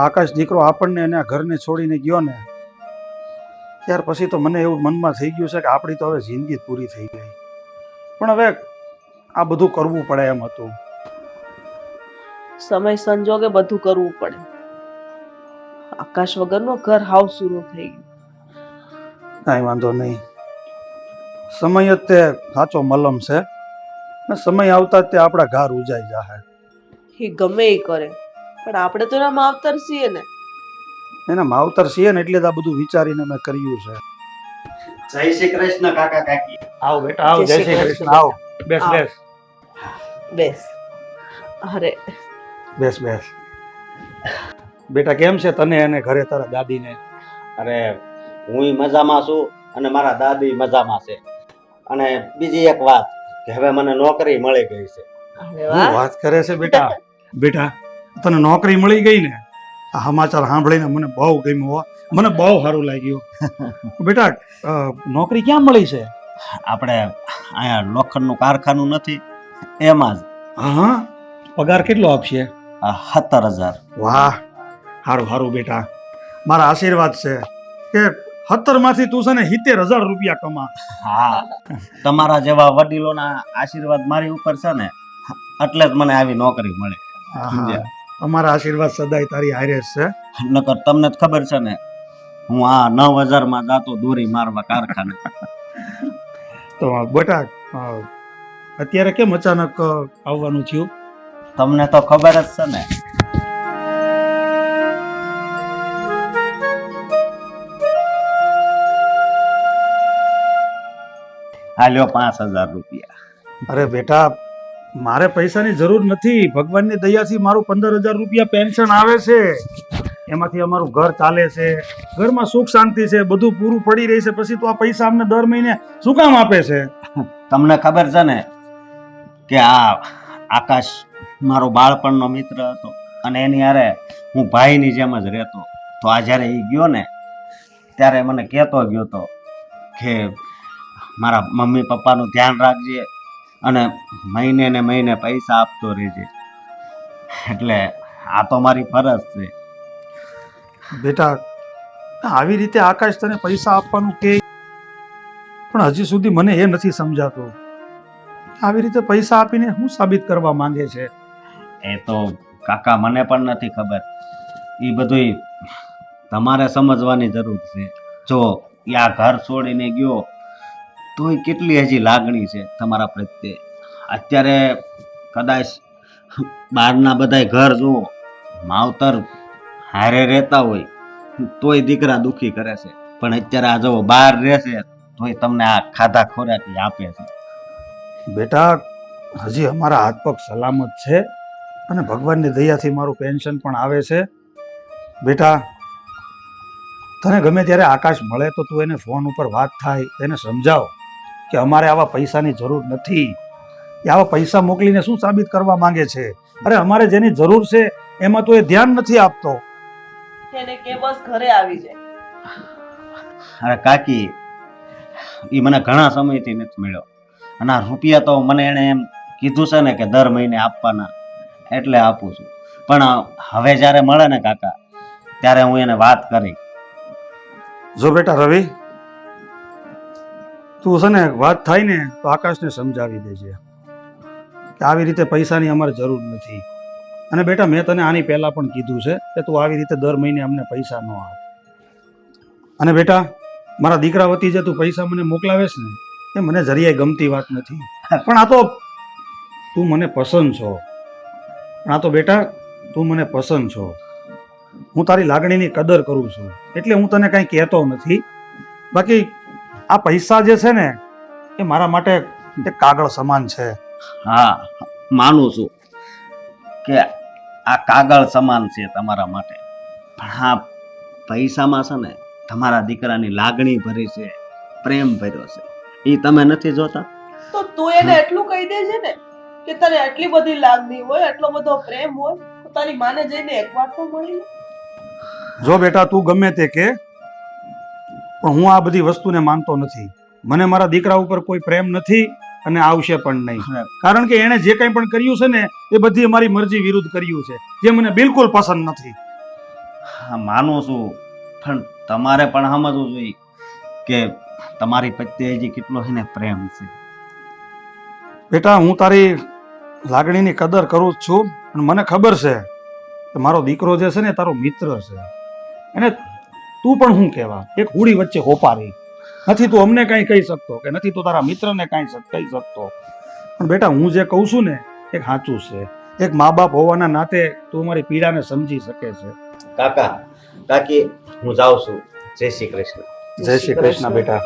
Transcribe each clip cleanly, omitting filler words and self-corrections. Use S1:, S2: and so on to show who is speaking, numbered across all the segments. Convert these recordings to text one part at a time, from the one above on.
S1: આકાશ દીકરો આપણને અને આ ઘરને છોડીને ગયો ને ત્યાર પછી તો મને એવું મનમાં થઈ ગયું છે કે આપણી તો હવે જિંદગી જ પૂરી થઈ ગઈ. પણ હવે આ બધું કરવું પડે એમ હતું.
S2: સમય સંજોગે બધું કરવું પડે. આકાશ વગરનો ઘર હાવ શરૂ થઈ ગયું.
S1: કાંઈ વાંધો નહીં. સમય જ તે સાચો મલમ છે ને સમય આવતા જ તે આપણા ઘર ઉજાઈ જાહે.
S2: એ ગમે એ કરે પણ આપણે તો એના માવતર છીએ ને.
S1: એના માવતર છીએ ને એટલે જ આ બધું વિચારીને મેં કર્યું છે.
S3: જય શ્રી કૃષ્ણ કાકા કાકી.
S1: આવ બેટા આવ. જય શ્રી કૃષ્ણ. આવ બેસ બેસ
S2: બેસ. અરે
S1: બેસ બેસ. બેટા કેમ છે તને અને ઘરે તારા દાદીને?
S3: અરે હું મજામાં છું અને મારા દાદી મજામાં છે. અને બીજી એક વાત કે હવે મને નોકરી મળી ગઈ છે.
S2: અરે
S1: શું
S2: વાહ.
S1: વાત કરે છે બેટા? બેટા તને નોકરી મળી ગઈ ને? આ સમાચાર સાંભળીને મને બહુ ગમ્યું હો. મને બહુ સારું લાગ્યું. બેટા નોકરી ક્યાં મળી છે?
S3: આપણે અહીંયા લોખંડનું કારખાનું નથી એમાં જ.
S1: હા પગાર કેટલો આપશે?
S3: 17,000.
S1: વાહ સારું સારું બેટા. મારા આશીર્વાદ છે કે 17 માંથી તું છે ને 70,000 રૂપિયા કમા.
S3: હા તમારા જેવા વડીલોના આશીર્વાદ મારી ઉપર છે ને એટલે જ મને આવી નોકરી મળે. સમજ્યા?
S1: તમારા આશીર્વાદ સદાય તારી હારે જ છે.
S3: નકર તમને જ ખબર છે ને હું આ 9,000 માં જાતો દોરી મારવા કારખાને.
S1: તો બેટા અત્યારે કેમ અચાનક આવવાનું થયું?
S3: તમને તો ખબર જ છે ને. હાલ્યો 5,000 રૂપિયા.
S1: અરે બેટા મારે પૈસાની જરૂર નથી. ભગવાનની દયાથી મારું 15,000 રૂપિયા પેન્શન આવે છે. એમાંથી અમારું ઘર ચાલે છે. ઘરમાં સુખ શાંતિ છે. બધું પૂરું પડી રહી છે. પછી તો આ પૈસા અમને દર મહિને શું કામ આપે છે?
S3: તમને ખબર છે ને કે આ આકાશ મારો બાળપણનો મિત્ર હતો અને એની હારે હું ભાઈની જેમ જ રહેતો. તો આ જ્યારે એ ગયો ને ત્યારે મને કહેતો ગયો હતો કે મારા મમ્મી પપ્પાનું ધ્યાન રાખજે અને મહિને ને મહિને પૈસા આપતો રહેજે. એટલે આ તો મારી ફરજ છે.
S1: બેટા આવી રીતે આકાશ તને પૈસા આપવાનું કે પણ હજી સુધી મને એ નથી સમજાતું આવી રીતે પૈસા આપીને શું સાબિત કરવા માંગે છે?
S3: એ તો કાકા મને પણ નથી ખબર. એ બધું તમારે સમજવાની જરૂર છે. જો આ ઘર છોડીને ગયો તોય કેટલી હજી લાગણી છે તમારા પ્રત્યે. અત્યારે કદાચ બહારના બધાય ઘર જુઓ માવતર હારે રહેતા હોય તોય દીકરા દુખી કરે છે. પણ અત્યારે આ જો બહાર રહેશે તોય તમને આ ખાધા ખોરાકી આપે છે.
S1: બેટા હજી અમારા હાથ પગ સલામત છે અને ભગવાનની દયાથી મારું પેન્શન પણ આવે છે. બેટા તને ગમે ત્યારે આકાશ મળે તો તું એને ફોન ઉપર વાત થાય એને સમજાવ કે અમારે આવા પૈસાની જરૂર નથી. એ આવા પૈસા મોકલીને શું સાબિત કરવા માંગે છે? અરે અમારે જેની જરૂર છે એમાં તો એ ધ્યાન નથી આપતો.
S2: એને કે બસ ઘરે આવી જાય.
S3: અરે કાકી એ મને ઘણા સમયથી નથી મળ્યો અને આ રૂપિયા તો મને એણે એમ કીધું છે ને કે દર મહિને આપવાના એટલે આપું છું. પણ હવે જ્યારે મળે ને કાકા ત્યારે હું એને વાત કરી.
S1: જો બેટા રવિ તું છે ને વાત થાય ને તો આકાશને સમજાવી દેજે કે આવી રીતે પૈસાની અમારે જરૂર નથી. અને બેટા મેં તને આની પહેલા પણ કીધું છે કે તું આવી રીતે દર મહિને અમને પૈસા ન આપ. અને બેટા મારા દીકરા વતી જે તું પૈસા મને મોકલાવેશ ને એ મને જરીય ગમતી વાત નથી. પણ આ તો તું મને પસંદ છો. પણ આ તો બેટા તું મને પસંદ છો. હું તારી લાગણીની કદર કરું છું એટલે હું તને કાંઈ કહેતો નથી. બાકી આ પૈસા જે છે ને એ મારા માટે એક કાગળ સમાન છે.
S3: હા માનું છું કે આ કાગળ સમાન છે તમારા માટે. પણ હા પૈસામાં છે ને તમારા દીકરાની લાગણી ભરી છે, પ્રેમ ભર્યો છે. એ તમે નથી જોતા?
S2: તો તું એને એટલું કહી દેજે ને કે તને આટલી બધી લાગણી હોય આટલો બધો પ્રેમ હોય તો તારી માને જઈને એકવાર તો મળી લે.
S1: જો બેટા તું ગમે તે કે પણ હું આ બધી વસ્તુને માનતો નથી. મને મારા દીકરા ઉપર કોઈ પ્રેમ નથી અને આવશે પણ નહીં. કારણ કે એણે જે કંઈ પણ કર્યું છે ને એ બધી અમારી મરજી વિરુદ્ધ કર્યું છે જે મને બિલકુલ પસંદ નથી.
S3: હા, માનું છું, પણ તમારે પણ સમજવું જોઈએ કે તમારી પ્રત્યે હજી કેટલો છે ને પ્રેમ છે.
S1: બેટા હું તારી લાગણીની કદર કરું જ છું અને મને ખબર છે કે મારો દીકરો જે છે ને એ તારો મિત્ર છે. અને તું પણ શું કહેવા એક હુડી વચ્ચે હોપારી નથી તું અમને કાંઈ કહી શકતો કે નથી તું તારા મિત્રને કાંઈ કહી શકતો. પણ બેટા હું જે કહું છું ને એ સાચું છે. એક મા બાપ હોવાના નાતે તું મારી પીડાને સમજી શકે છે.
S3: કાકા કાકી હું જાઉં છું. જય શ્રી કૃષ્ણ.
S1: જય શ્રી કૃષ્ણ બેટા.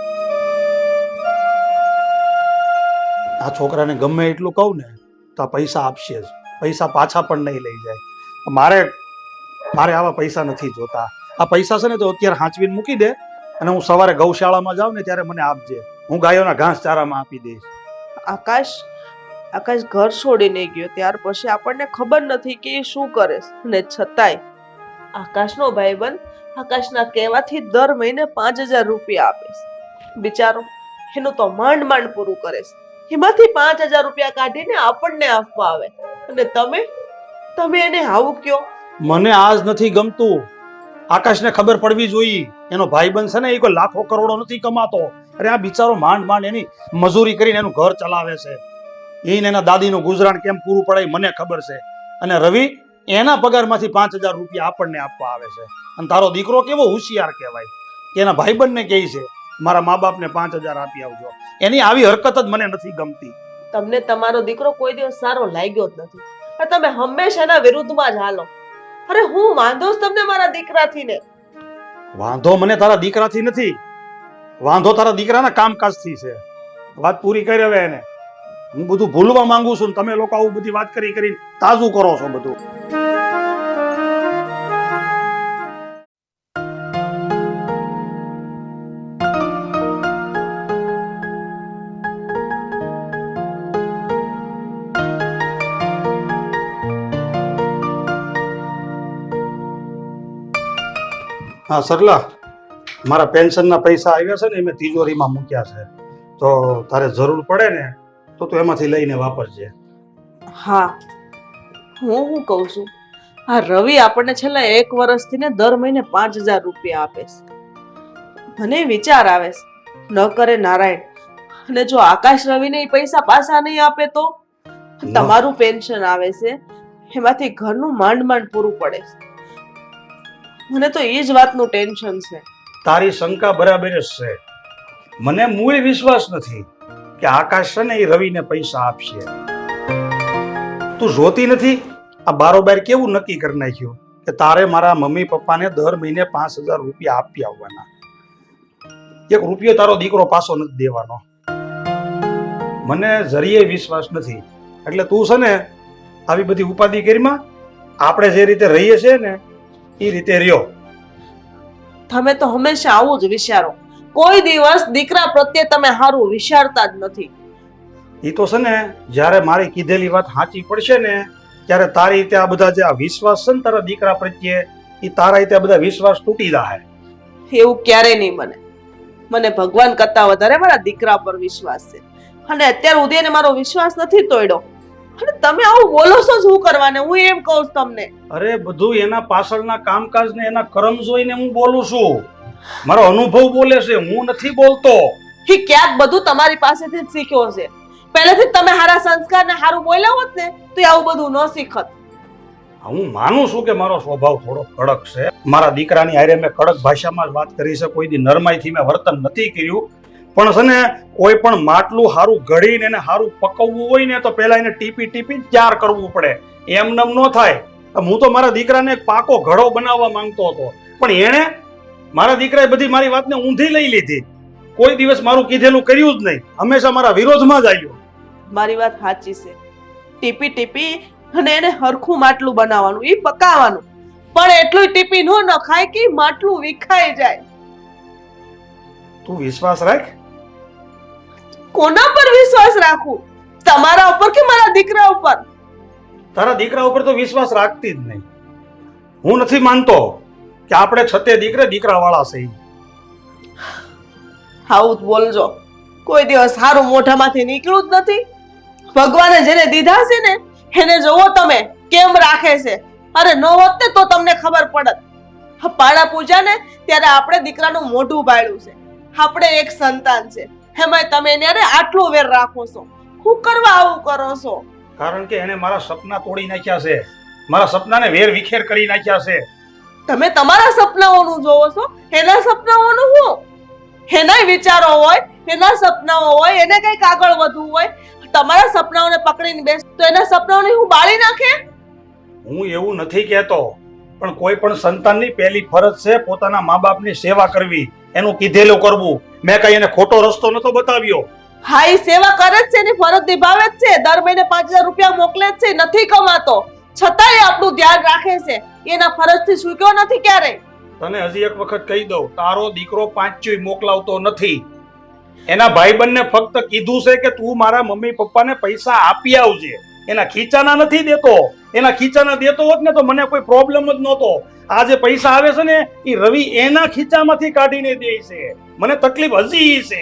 S1: આ છોકરાને ગમે એટલું કહું ને તો આ પૈસા આપશે જ, પૈસા પાછા પણ નહીં લઈ જાય. મારે આવા પૈસા નથી જોતા. આ પૈસા છે ને તો અત્યારે હાંચવીને મૂકી દે અને હું સવારે ગૌશાળામાં જાઉં ને ત્યારે મને આપજે. હું ગાયોના ઘાસ ચારામાં આપી દઈશ.
S2: આકાશ ઘર છોડીને ગયો ત્યાર પછી આપણને ખબર નથી કે એ શું કરે છે, અને છતાંય આકાશનો ભાઈબંધ આકાશના કહેવાથી દર મહિને 5000 રૂપિયા આપે છે. બિચારો એનું તો માંડ પૂરું કરે છે. એમાંથી 5000 રૂપિયા કાઢીને આપણને આપવા આવે અને તમે એને આવું કયો?
S1: મને આજ નથી ગમતું. આકાશને ખબર પડવી જોઈએ એનો ભાઈબંધ છે ને એ કોઈ લાખો કરોડો નથી કમાતો. અરે આ બિચારો માંડ એની મજૂરી કરીને એનું ઘર ચલાવે છે. એને એના દાદીનું ગુજરાન કેમ પૂરું પડે મને ખબર છે. અને રવિ એના પગારમાંથી 5000 રૂપિયા આપણને આપવા આવે છે. અને તારો દીકરો કેવો હોશિયાર કહેવાય કે એના ભાઈબંધને કહે છે મારા મા બાપને 5000 આપી આવજો. એની આવી હરકત જ મને નથી ગમતી.
S2: તમને તમારો દીકરો કોઈ દિવસ સારો લાગ્યો જ નથી. તમે હંમેશા એના વિરુદ્ધમાં જ હાલો. અરે હું વાંધો જ તમને મારા દીકરાથી ને.
S1: વાંધો મને તારા દીકરાથી નથી, વાંધો તારા દીકરાના કામકાજથી છે. વાત પૂરી કરી હવે એને. હું બધું ભૂલવા માંગુ છું ને તમે લોકો આવું બધી વાત કરી તાજું કરો છો બધું. હા સરલા, મારા પેન્શનના પૈસા આવ્યા છે ને એ મેં તિજોરીમાં મૂક્યા છે. તો તારે જરૂર પડે ને તો તું એમાંથી લઈને વાપરજે.
S2: હા, હું કહું છું, આ રવિ આપણને છેલ્લા 1 વર્ષથી ને દર મહિને 5000 રૂપિયા આપે છે. મને વિચાર આવે છે, ન કરે નારાયણ, અને જો આકાશ રવિને એ પૈસા પાછા નહીં આપે તો તમારું પેન્શન આવે છે એમાંથી ઘરનું માંડ પૂરું પડે છે. મને તો એ જ વાતનું ટેન્શન છે.
S1: તારી શંકા બરાબર જ છે. મને મૂળ વિશ્વાસ નથી કે આકાશ છે ને એ રવિને પૈસા આપશે. તું જોતી નથી આ બારોબાર કેવું નક્કી કરી નાખ્યું કે તારે મારા મમ્મી પપ્પાને દર મહિને 5000 રૂપિયા આપી આવવાના. 1 રૂપિયો તારો દીકરો પાછો નથી દેવાનો. મને જરીએ વિશ્વાસ નથી. એટલે તું છે ને આવી બધી ઉપાધિ કરીમાં આપણે જે રીતે રહીએ છીએ ને એ રીતે રહ્યો.
S2: તમે તો હંમેશા આવું જ વિચારો. કોઈ દિવસ દીકરા પ્રત્યે તમે સારું વિચારતા જ નથી.
S1: એ તો છે ને જ્યારે મારી કીધેલી વાત સાચી પડશે ને ત્યારે તારી રીતે આ બધા જે આ વિશ્વાસ છે ને તારા દીકરા પ્રત્યે એ તારા રીતે આ બધા વિશ્વાસ તૂટી જાય.
S2: એવું ક્યારેય નહીં બને. મને ભગવાન કરતા વધારે મારા દીકરા પર વિશ્વાસ છે, અને અત્યાર સુધી એને મારો વિશ્વાસ નથી તોડ્યો. અને તમે આવું બોલો છો શું કરવાને? હું એમ કહું છું તમને.
S1: અરે બધું એના પાછળના કામકાજ ને એના કર્મ જોઈને હું બોલું છું. મારો અનુભવ બોલે છે, હું નથી બોલતો.
S2: એ ક્યાંક બધું તમારી પાસેથી જ શીખ્યો છે. પહેલેથી તમે સારા સંસ્કાર ને સારું બોલ્યા હોત ને તો આવું બધું ન શીખત.
S1: હું માનું છું કે મારો સ્વભાવ થોડો કડક છે. મારા દીકરાની હારે મેં કડક ભાષામાં જ વાત કરી છે. કોઈ દી નરમાઈથી મેં વર્તન નથી કર્યું. પણ છે ને કોઈ પણ માટલું સારું ઘડીને એને સારું પકવવું હોય ને તો પહેલા એને ટીપી તૈયાર કરવું પડે. એમનેમ ન થાય. હું તો મારા દીકરાને એક પાકો ઘડો બનાવવા માંગતો હતો, પણ એણે મારા દીકરાએ બધી મારી વાતને ઊંધી લઈ લીધી. કોઈ દિવસ મારું કીધેલું કર્યું જ નહીં. હંમેશા મારા વિરોધમાં જ આવ્યો.
S2: મારી વાત સાચી છે. ટીપી અને એને હરખું માટલું બનાવવાનું, એ પકાવવાનું, પણ એટલું ટીપી ન ખાય કે માટલું વિખાઈ જાય.
S1: તું વિશ્વાસ રાખ.
S2: કોના પર વિશ્વાસ રાખું? તમારા ઉપર કે મારા દીકરા ઉપર?
S1: તારા દીકરા ઉપર તો વિશ્વાસ રાખતી જ નહીં. હું નથી માનતો કે આપણે છતે દીકરા વાળા છે.
S2: આવું જ બોલજો. કોઈ દિવસ સારું મોઢામાંથી નીકળ્યું જ નથી. ભગવાને જેને દીધા છે ને એને જોવો તમે કેમ રાખે છે. અરે ન હોત ને તો તમને ખબર પડત. પાણા પૂજા ને ત્યારે આપણે દીકરાનું મોઢું બાળ્યું છે, આપણે એક સંતાન છે, એમાંય તમે એને અરે આટલો વેર રાખો છો. શું કરવા આવું કરો છો?
S1: કારણ કે એને મારા સપના તોડી નાખ્યા છે, મારા સપનાને વેર વિખેર કરી નાખ્યા છે.
S2: તમે તમારા સપનાઓનું જોવો છો, એના સપનાઓનું શું? એના વિચારો હોય, એના સપનાઓ હોય, એને કઈક આગળ વધવું હોય. તમારા સપનાઓને પકડીને બેસ તો એના સપનાઓને હું બાળી નાખે?
S1: હું એવું નથી કહેતો, પણ કોઈ પણ સંતાનની પહેલી ફરજ છે પોતાના મા બાપની સેવા કરવી, એનું કીધેલું કરવું. મેં કઈ એને ખોટો રસ્તો નતો બતાવ્યો.
S2: હા, એ સેવા કરે જ છે, એની ફરજ નિભાવે જ છે, દર મહિને 5000 રૂપિયા મોકલે જ છે, નથી કમાતો છતાંય આપણું ધ્યાન રાખે છે. એના ફરજથી ચૂક્યો નથી ક્યારેય.
S1: તને હજી એક વખત કહી દઉં, તારો દીકરો પાંચુય મોકલાવતો નથી. એના ભાઈબંધને ફક્ત કીધું છે કે તું મારા મમ્મી પપ્પાને પૈસા આપી આવજે, એના ખીચાના નથી દેતો. એના ખીચાના દેતો હોત ને તો મને કોઈ પ્રોબ્લેમ જ નહોતો. આ જે પૈસા આવે છે ને એ રવિ એના ખીચામાંથી કાઢીને દે છે. મને તકલીફ હજી છે.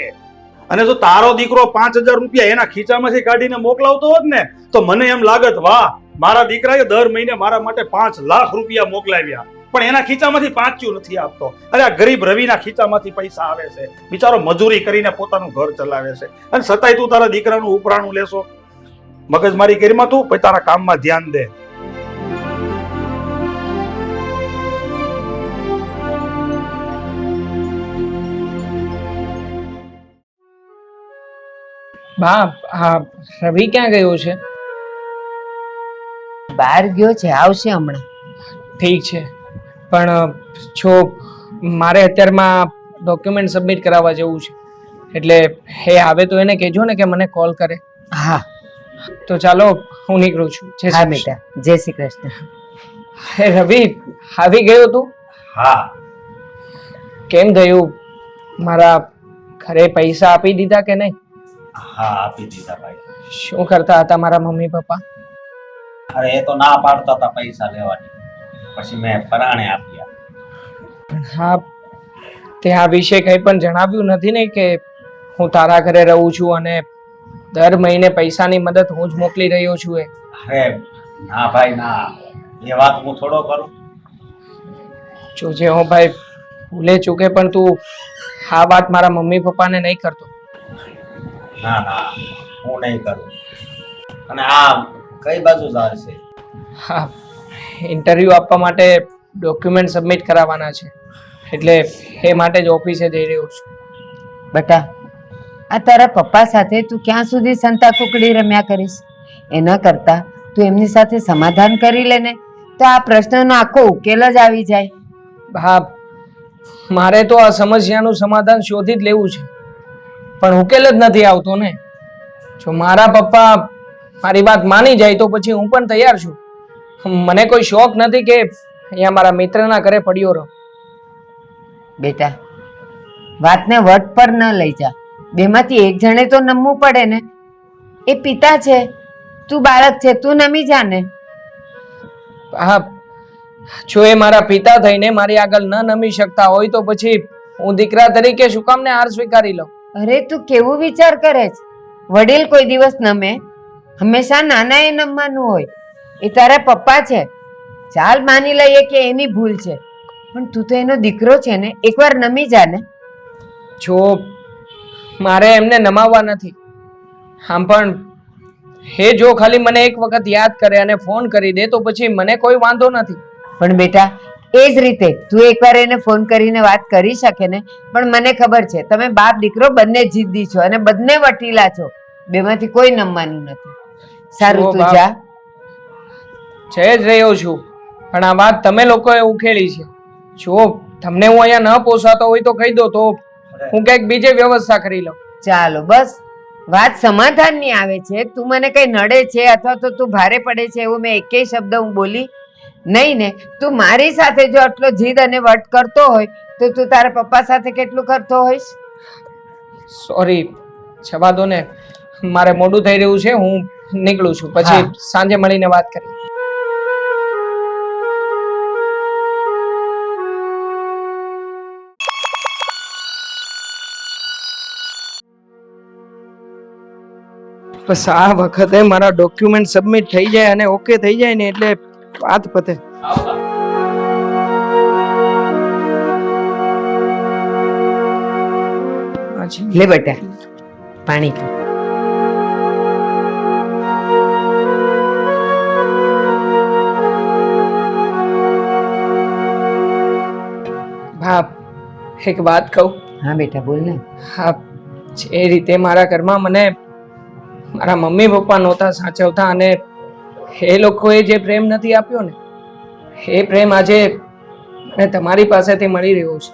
S1: અને જો તારો દીકરો 5000 રૂપિયા એના ખીચામાંથી કાઢીને મોકલાવતો હોત ને તો મને એમ લાગત, વાહ, મારા દીકરાએ દર મહિને મારા માટે 5 લાખ રૂપિયા મોકલાવ્યા. પણ એના ખીચામાંથી પાંચ્યું નથી આપતો. અરે આ ગરીબ રવિના ખીચામાંથી પૈસા આવે છે, બિચારો મજૂરી કરીને પોતાનું ઘર ચલાવે છે, અને છતાંય તું તારા દીકરાનું ઉપરાણું લેશો. મગજમારી કરીમાં તું પછી તારા કામમાં ધ્યાન દે.
S4: બા, હા, રવિ ક્યાં ગયો છે?
S5: બહાર ગયો છે, આવશે હમણાં.
S4: ઠીક છે, પણ જો મારે અત્યારમાં ડોક્યુમેન્ટ સબમિટ કરાવવા જવું છે, એટલે હે આવે તો એને કહેજો ને કે મને કોલ કરે.
S5: હા
S4: તો ચાલો, હું નીકળું છું. જય
S5: હા
S4: શ્રી કૃષ્ણ.
S5: બેટા, જય શ્રી કૃષ્ણ.
S4: હે રવિ, આવી ગયો તું?
S3: હા,
S4: કેમ થયું? મારા ઘરે પૈસા આપી દીધા કે નહીં?
S3: હા, આપી દીધા ભાઈ.
S4: શું કરતા હતા મારા મમ્મી પપ્પા?
S3: અરે એ તો ના પાડતા હતા પૈસા લેવાની, પછી મેં પરાણે આપ્યા.
S4: પણ હા, તે આ વિશે કંઈ પણ જણાવ્યું નથી ને કે હું તારા ઘરે રહું છું અને દર મહિને પૈસાની મદદ હું જ મોકલી રહ્યો છું?
S3: અરે ના ભાઈ ના, એ વાત હું થોડો કરું.
S4: જોજે હો ભાઈ, ભૂલે ચૂકે પણ તું આ વાત મારા મમ્મી પપ્પાને નહીં કરતો.
S3: ના ના, હું નહીં કરું. અને આ કઈ બાજુ જાય છે?
S4: હા, ઇન્ટરવ્યૂ આપવા માટે ડોક્યુમેન્ટ સબમિટ કરાવવાના છે, એટલે એ માટે જ ઓફિસે જઈ રહ્યો છું.
S5: બેટા, આ તારા પપ્પા સાથે તું ક્યાં સુધી સંતા કુકડી રમ્યા કરીશ? એના કરતા તું એમની સાથે સમાધાન કરી લે ને, તો આ પ્રશ્નનો આખો ઉકેલ જ આવી જાય.
S4: હા, મારે તો આ સમસ્યાનું સમાધાન શોધી જ લેવું છે, પણ ઉકેલ જ નથી આવતો ને. જો મારા પપ્પા મારી વાત માની જાય તો પછી હું પણ તૈયાર છું. મને કોઈ શોખ નથી કે અહીંયા મારા મિત્રના ઘરે પડ્યો રહો.
S5: બેટા, વાતને વટ પર ન લઈ જા. બેમાંથી એક જણે તો નમવું પડે ને. એ પિતા છે, તું બાળક છે, તું નમી જા ને.
S4: હા, જો એ મારા પિતા થઈને મારી આગળ ન નમી શકતા હોય તો પછી હું દીકરા તરીકે શું કામ ને હાર સ્વીકારી લઉં?
S5: અરે તું કેવું વિચાર કરે છે? વડીલ કોઈ દિવસ નમે? હંમેશા નાના એ નમવાનું હોય. એ તારા પપ્પા છે, ચાલ માની લઈએ કે એની ભૂલ છે, પણ તું તો એનો દીકરો છે ને, એકવાર નમી જા ને.
S4: જો મારે એમને નમાવવા નથી, આમ પણ હે જો ખાલી મને એક વખત યાદ કરે અને ફોન કરી દે તો પછી મને કોઈ વાંધો નથી.
S5: પણ બેટા, એ જ રીતે તું એકવાર એને ફોન કરીને વાત કરી શકે ને. પણ મને ખબર છે તમે બાપ દીકરો બંને જિદ્દી છો અને બંને વટીલા છો, બેમાંથી કોઈ નમવાનું નથી. સારું, તું જા.
S4: જઈ જ રહ્યો છું, પણ આ વાત તમે લોકોએ ઉકેલી છે. જો તમને હું અહીંયા ન પોસાતો હોય તો કહી દો, તો હું ક્યાંક બીજે વ્યવસ્થા કરી લઉં.
S5: ચાલો બસ, વાત સમાધાનની આવે છે. તું મને કઈ નડે છે અથવા તો તું ભારે પડે છે એવું મેં એકેય શબ્દ હું બોલી નહીં ને. તું મારી સાથે જો આટલો જીદ અને વટ કરતો હોય તો તું તારા પપ્પા સાથે કેટલું કરતો હોઈશ?
S4: સોરી, જવા દો ને, મારે મોડું થઈ રહ્યું છે, હું નીકળું છું. પછી
S5: હા.
S4: સાંજે મળીને વાત કરીએ. બસ આ વખતે મારા ડોક્યુમેન્ટ સબમિટ થઈ જાય અને ઓકે થઈ જાય ને એટલે વાત પતે. હા છે.
S5: લે બેટા પાણી પી.
S4: બાપ, એક વાત કહું.
S5: હા બેટા બોલ ને.
S4: હા, જે રીતે મારા ઘરમાં મને મારા મમ્મી પપ્પા નહોતા સાચવતા અને એ લોકોએ જે પ્રેમ નથી આપ્યો ને, એ પ્રેમ આજે મને તમારી પાસેથી મળી રહ્યો છે.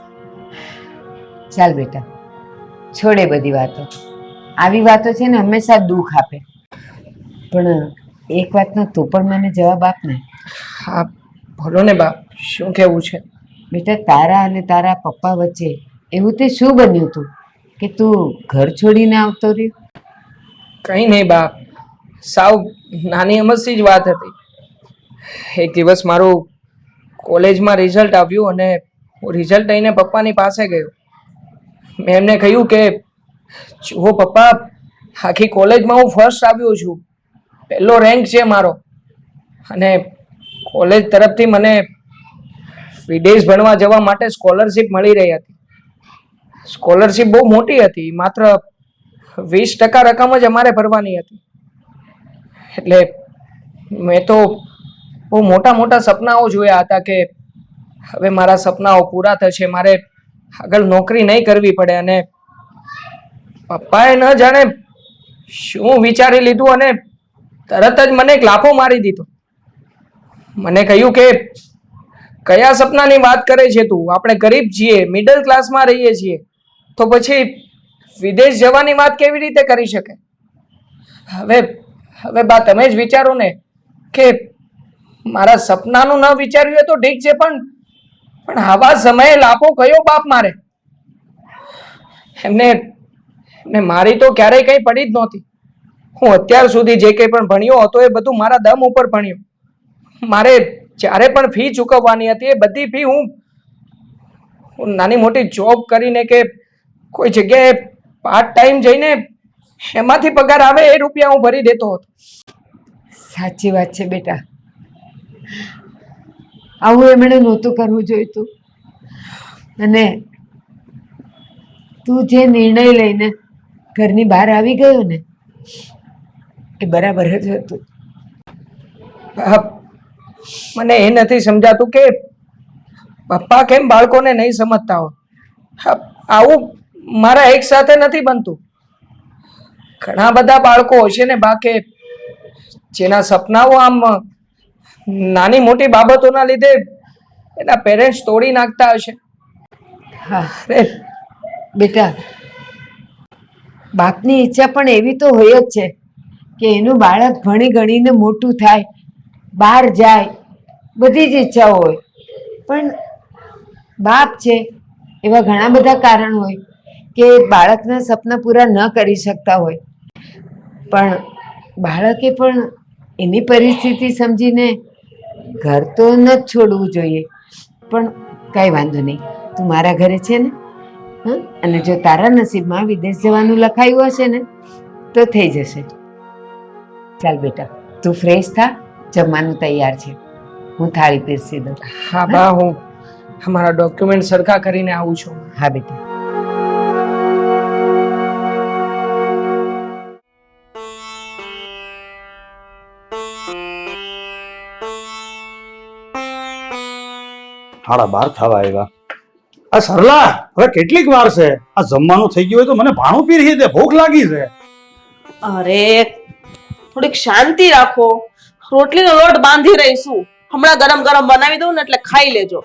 S5: ચાલ બેટા છોડે બધી વાતો. આવી વાતો છે ને હંમેશા દુઃખ આપે. પણ એક વાતનો તું પણ મને જવાબ આપ ને.
S4: હા બોલો ને બાપ, શું કહેવું છે?
S5: બેટા તારા અને તારા પપ્પા વચ્ચે એવું તે શું બન્યું હતું કે તું ઘર છોડીને આવતો રહ્યો?
S4: કંઈ નહીં બાપ, સાવ નાની અમસ્તી જ વાત હતી. એક દિવસ મારું કોલેજમાં રિઝલ્ટ આવ્યું અને હું રિઝલ્ટ લઈને પપ્પાની પાસે ગયો. મેં એમને કહ્યું કે જુઓ પપ્પા, આખી કોલેજમાં હું ફર્સ્ટ આવ્યો છું, પહેલો રેન્ક છે મારો, અને કોલેજ તરફથી મને વિદેશ ભણવા જવા માટે સ્કોલરશિપ મળી રહી હતી. સ્કોલરશિપ બહુ મોટી હતી, માત્ર 20% રકમ જ અમારે ભરવાની હતી. એટલે મેં તો બહુ મોટા મોટા સપનાઓ જોયા હતા કે હવે મારા સપનાઓ પૂરા થશે, મારે આગળ નોકરી નહીં કરવી પડે. અને પપ્પાએ ન જાણે શું વિચારી લીધું અને તરત જ મને એક લાફો મારી દીધો. મને કહ્યું કે કયા સપનાની વાત કરે છે તું? આપણે ગરીબ છીએ, મિડલ ક્લાસમાં રહીએ છીએ, તો પછી વિદેશ જવાની વાત કેવી રીતે કરી શકે? હવે બા તમે જ વિચારો ને કે મારા સપનાનું ન વિચાર્યું એ તો ઠીક છે, પણ આવા સમયે લાફો કયો બાપ મારે? એમને મારી તો ક્યારેય કંઈ પડી જ નહોતી. હું અત્યાર સુધી જે કંઈ પણ ભણ્યો હતો એ બધું મારા દમ ઉપર ભણ્યો. મારે જ્યારે પણ ફી ચૂકવવાની હતી એ બધી ફી હું નાની મોટી જોબ કરીને કે કોઈ જગ્યાએ પાર્ટ ટાઈમ જઈને એમાંથી પગાર આવે એ રૂપિયા હું ભરી દેતો હતો.
S5: સાચી વાત છે બેટા, આવું એમણે નહોતું કરવું જોઈતું. અને તું જે નિર્ણય લઈને ઘરની બહાર આવી ગયો ને એ બરાબર જ હતું.
S4: મને એ નથી સમજાતું કે પપ્પા કેમ બાળકોને નહીં સમજતા હોય. આવું મારા એક સાથે નથી બનતું. ઘણા બધા બાળકો હશે ને બા કે જેના સપનાઓ આમ નાની મોટી બાબતોના લીધે એના પેરેન્ટ્સ તોડી નાખતા હશે.
S5: હા બેટા, બાપની ઈચ્છા પણ એવી તો હોય જ છે કે એનું બાળક ભણી ગણીને મોટું થાય, બહાર જાય, બધી જ ઈચ્છાઓ હોય. પણ બાપ છે એવા ઘણા બધા કારણ હોય કે બાળકના સપના પૂરા ન કરી શકતા હોય. પણ બાળકે પણ એની પરિસ્થિતિ સમજીને ઘર તો ન જ છોડવું જોઈએ. પણ કાંઈ વાંધો નહીં, તું મારા ઘરે છે ને. અને જો તારા નસીબમાં વિદેશ જવાનું લખાયું હશે ને તો થઈ જશે. ચાલ બેટા તું ફ્રેશ થા, જમવાનું તૈયાર છે, હું થાળી પીરસી દઉં.
S4: હા બા, હું અમારા ડોક્યુમેન્ટ સરખા કરીને આવું છું.
S5: હા બેટા.
S1: સાડા 12 થવા આવ્યા. આ સરલા, હવે કેટલીક વાર છે? આ જમવાનું થઈ ગયું હોય તો મને ભાણું પીરી દે, ભૂખ લાગી છે.
S2: અરે થોડીક શાંતિ રાખો, રોટલીનો લોટ બાંધી રહીશું, હમણાં ગરમ ગરમ બનાવી દઉં ને એટલે ખાઈ લેજો.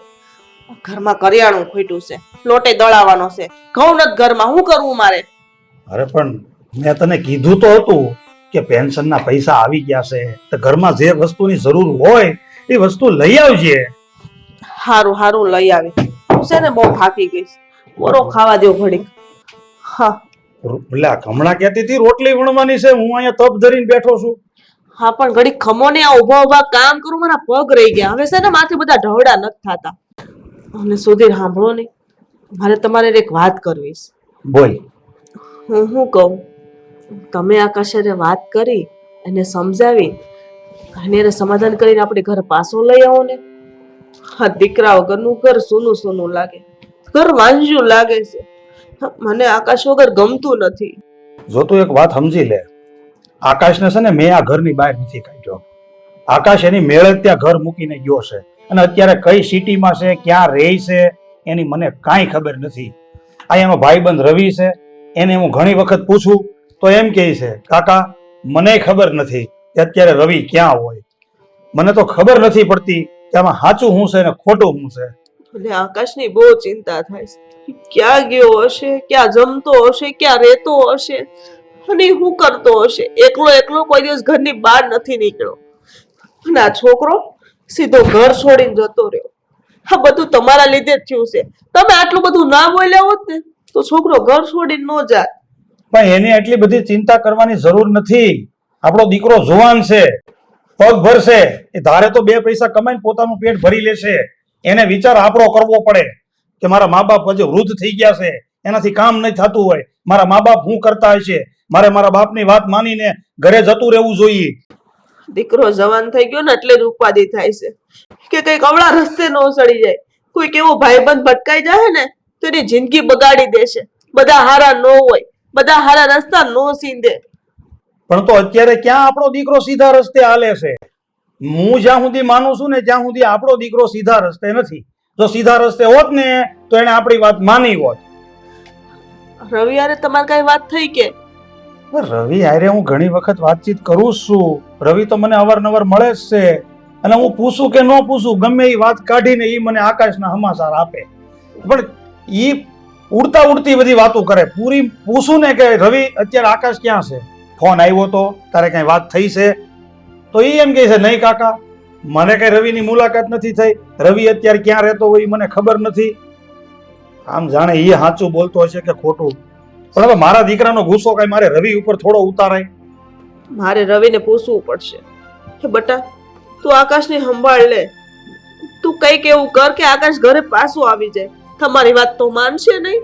S2: ઘરમાં કરિયાણું ખૂટ્યું છે, લોટે દળાવવાનો છે, ઘઉં નથી ઘરમાં, શું કરવું મારે?
S1: અરે પણ મેં તને કીધું તો હતું કે પેન્શનના પૈસા આવી ગયા છે, તો ઘરમાં જે વસ્તુની જરૂર હોય એ વસ્તુ લઈ આવજે.
S2: હારું હારું લઈ આવી. છે ને બહુ થાકી ગઈ, બોરો ખાવા દો ઘડીક. હા
S1: પેલા હમણાં કહેતી હતી રોટલી વણવાની છે, હું અહીંયા તપ ધરીને બેઠો છું.
S2: હા પણ ઘડીક ખમો ને, આ ઉભા ઉભા કામ કરું, મારા પગ રહી ગયા. હવે છે ને માથે બધા ઢવડા નથી થતા. અને સુધીર સાંભળો નહીં, મારે તમારે એક વાત કરવી છે.
S1: બોલ.
S2: હું શું કહું, તમે આકાશને વાત કરી એને સમજાવી અને એને સમાધાન કરીને આપણે ઘર પાછો લઈ આવો ને. હા દીકરા વગરનું ઘર સૂનું સૂનું લાગે, ઘર વાંજ્યું લાગે છે. મને આકાશ વગર ગમતું નથી.
S1: જો તું એક વાત સમજી લે, આકાશને છે ને મેં આ ઘરની બહાર નથી કાઢ્યો. આકાશ એની મેળે જ ત્યાં ઘર મૂકીને ગયો છે અને અત્યારે કઈ સિટીમાં છે, ક્યાં રહે છે એની મને કાંઈ ખબર નથી. આ એનો ભાઈબંધ રવિ છે, એને હું ઘણી વખત પૂછું તો એમ કહે છે કાકા મને ખબર નથી કે અત્યારે રવિ ક્યાં હોય. મને તો ખબર નથી પડતી કે આમાં સાચું શું છે ને ખોટું શું છે.
S2: મને આકાશની બહુ ચિંતા થાય છે. ક્યાં ગયો હશે, ક્યાં જમતો હશે, ક્યાં રહેતો હશે અને શું કરતો હશે. એકલો એકલો કોઈ દિવસ ઘરની બહાર નથી નીકળ્યો અને આ છોકરો સીધો ઘર છોડીને જતો રહ્યો. આ બધું તમારા લીધે જ થયું છે. તમે આટલું બધું ના બોલ્યા હોત ને તો છોકરો ઘર છોડીને ન જાય.
S1: પણ એની એટલી બધી ચિંતા કરવાની જરૂર નથી. આપણો દીકરો જુવાન છે, પગ ભરશે, એ ધારે તો 2 પૈસા કમાઈને પોતાનું પેટ ભરી લેશે. એને વિચાર આપણો કરવો પડે કે મારા મા બાપ હજી વૃદ્ધ થઈ ગયા છે, એનાથી કામ નહીં થતું હોય, મારા મા બાપ શું કરતા હશે, મારે મારા બાપની વાત માનીને ઘરે જતું રહેવું જોઈએ.
S2: દીકરો જવાન થઈ ગયો ને એટલે જ ઉપાધિ થાય છે કે કઈક અવળા રસ્તે ન સડી જાય. કોઈક એવો ભાઈબંધ ભટકાઈ જાય ને તો એની જિંદગી બગાડી દેશે. બધા હારા ન હોય, બધા હારા રસ્તા ન સીંધે.
S1: પણ તો અત્યારે ક્યાં આપણો દીકરો સીધા રસ્તે હાલે છે? હું જ્યાં સુધી માનું છું ને ત્યાં સુધી આપણો દીકરો સીધા રસ્તે નથી. જો સીધા રસ્તે હોત ને તો એને આપણી વાત માની હોત.
S2: રવિવારે તમારે કઈ વાત થઈ કે?
S1: રવિ હારે હું ઘણી વખત વાતચીત કરું છું. રવિ તો મને અવારનવાર મળે જ છે અને હું પૂછું કે ન પૂછું ગમે એ વાત કાઢીને એ મને આકાશના સમાચાર આપે. પણ એ ઉડતા ઉડતી બધી વાતો કરે. પૂરી પૂછું ને કે રવિ અત્યારે આકાશ ક્યાં છે, ફોન આવ્યો તો તારે કઈ વાત થઈ છે? તો એ એમ કહે છે નહીં કાકા, મને કઈ રવિની મુલાકાત નથી થઈ, રવિ અત્યારે ક્યાં રહેતો હોય મને ખબર નથી. આમ જાણે એ સાચું બોલતો હશે કે ખોટું. પણ હવે મારા દીકરાનો ગુસ્સો કઈ મારે રવિ ઉપર થોડો ઉતારાય?
S2: મારે રવિને પૂછવું પડશે કે બટા તું આકાશને સંભાળ લે. તું કઈક એવું કર કે આકાશ ઘરે પાછું આવી જાય. તમારી વાત તો માનશે નહીં.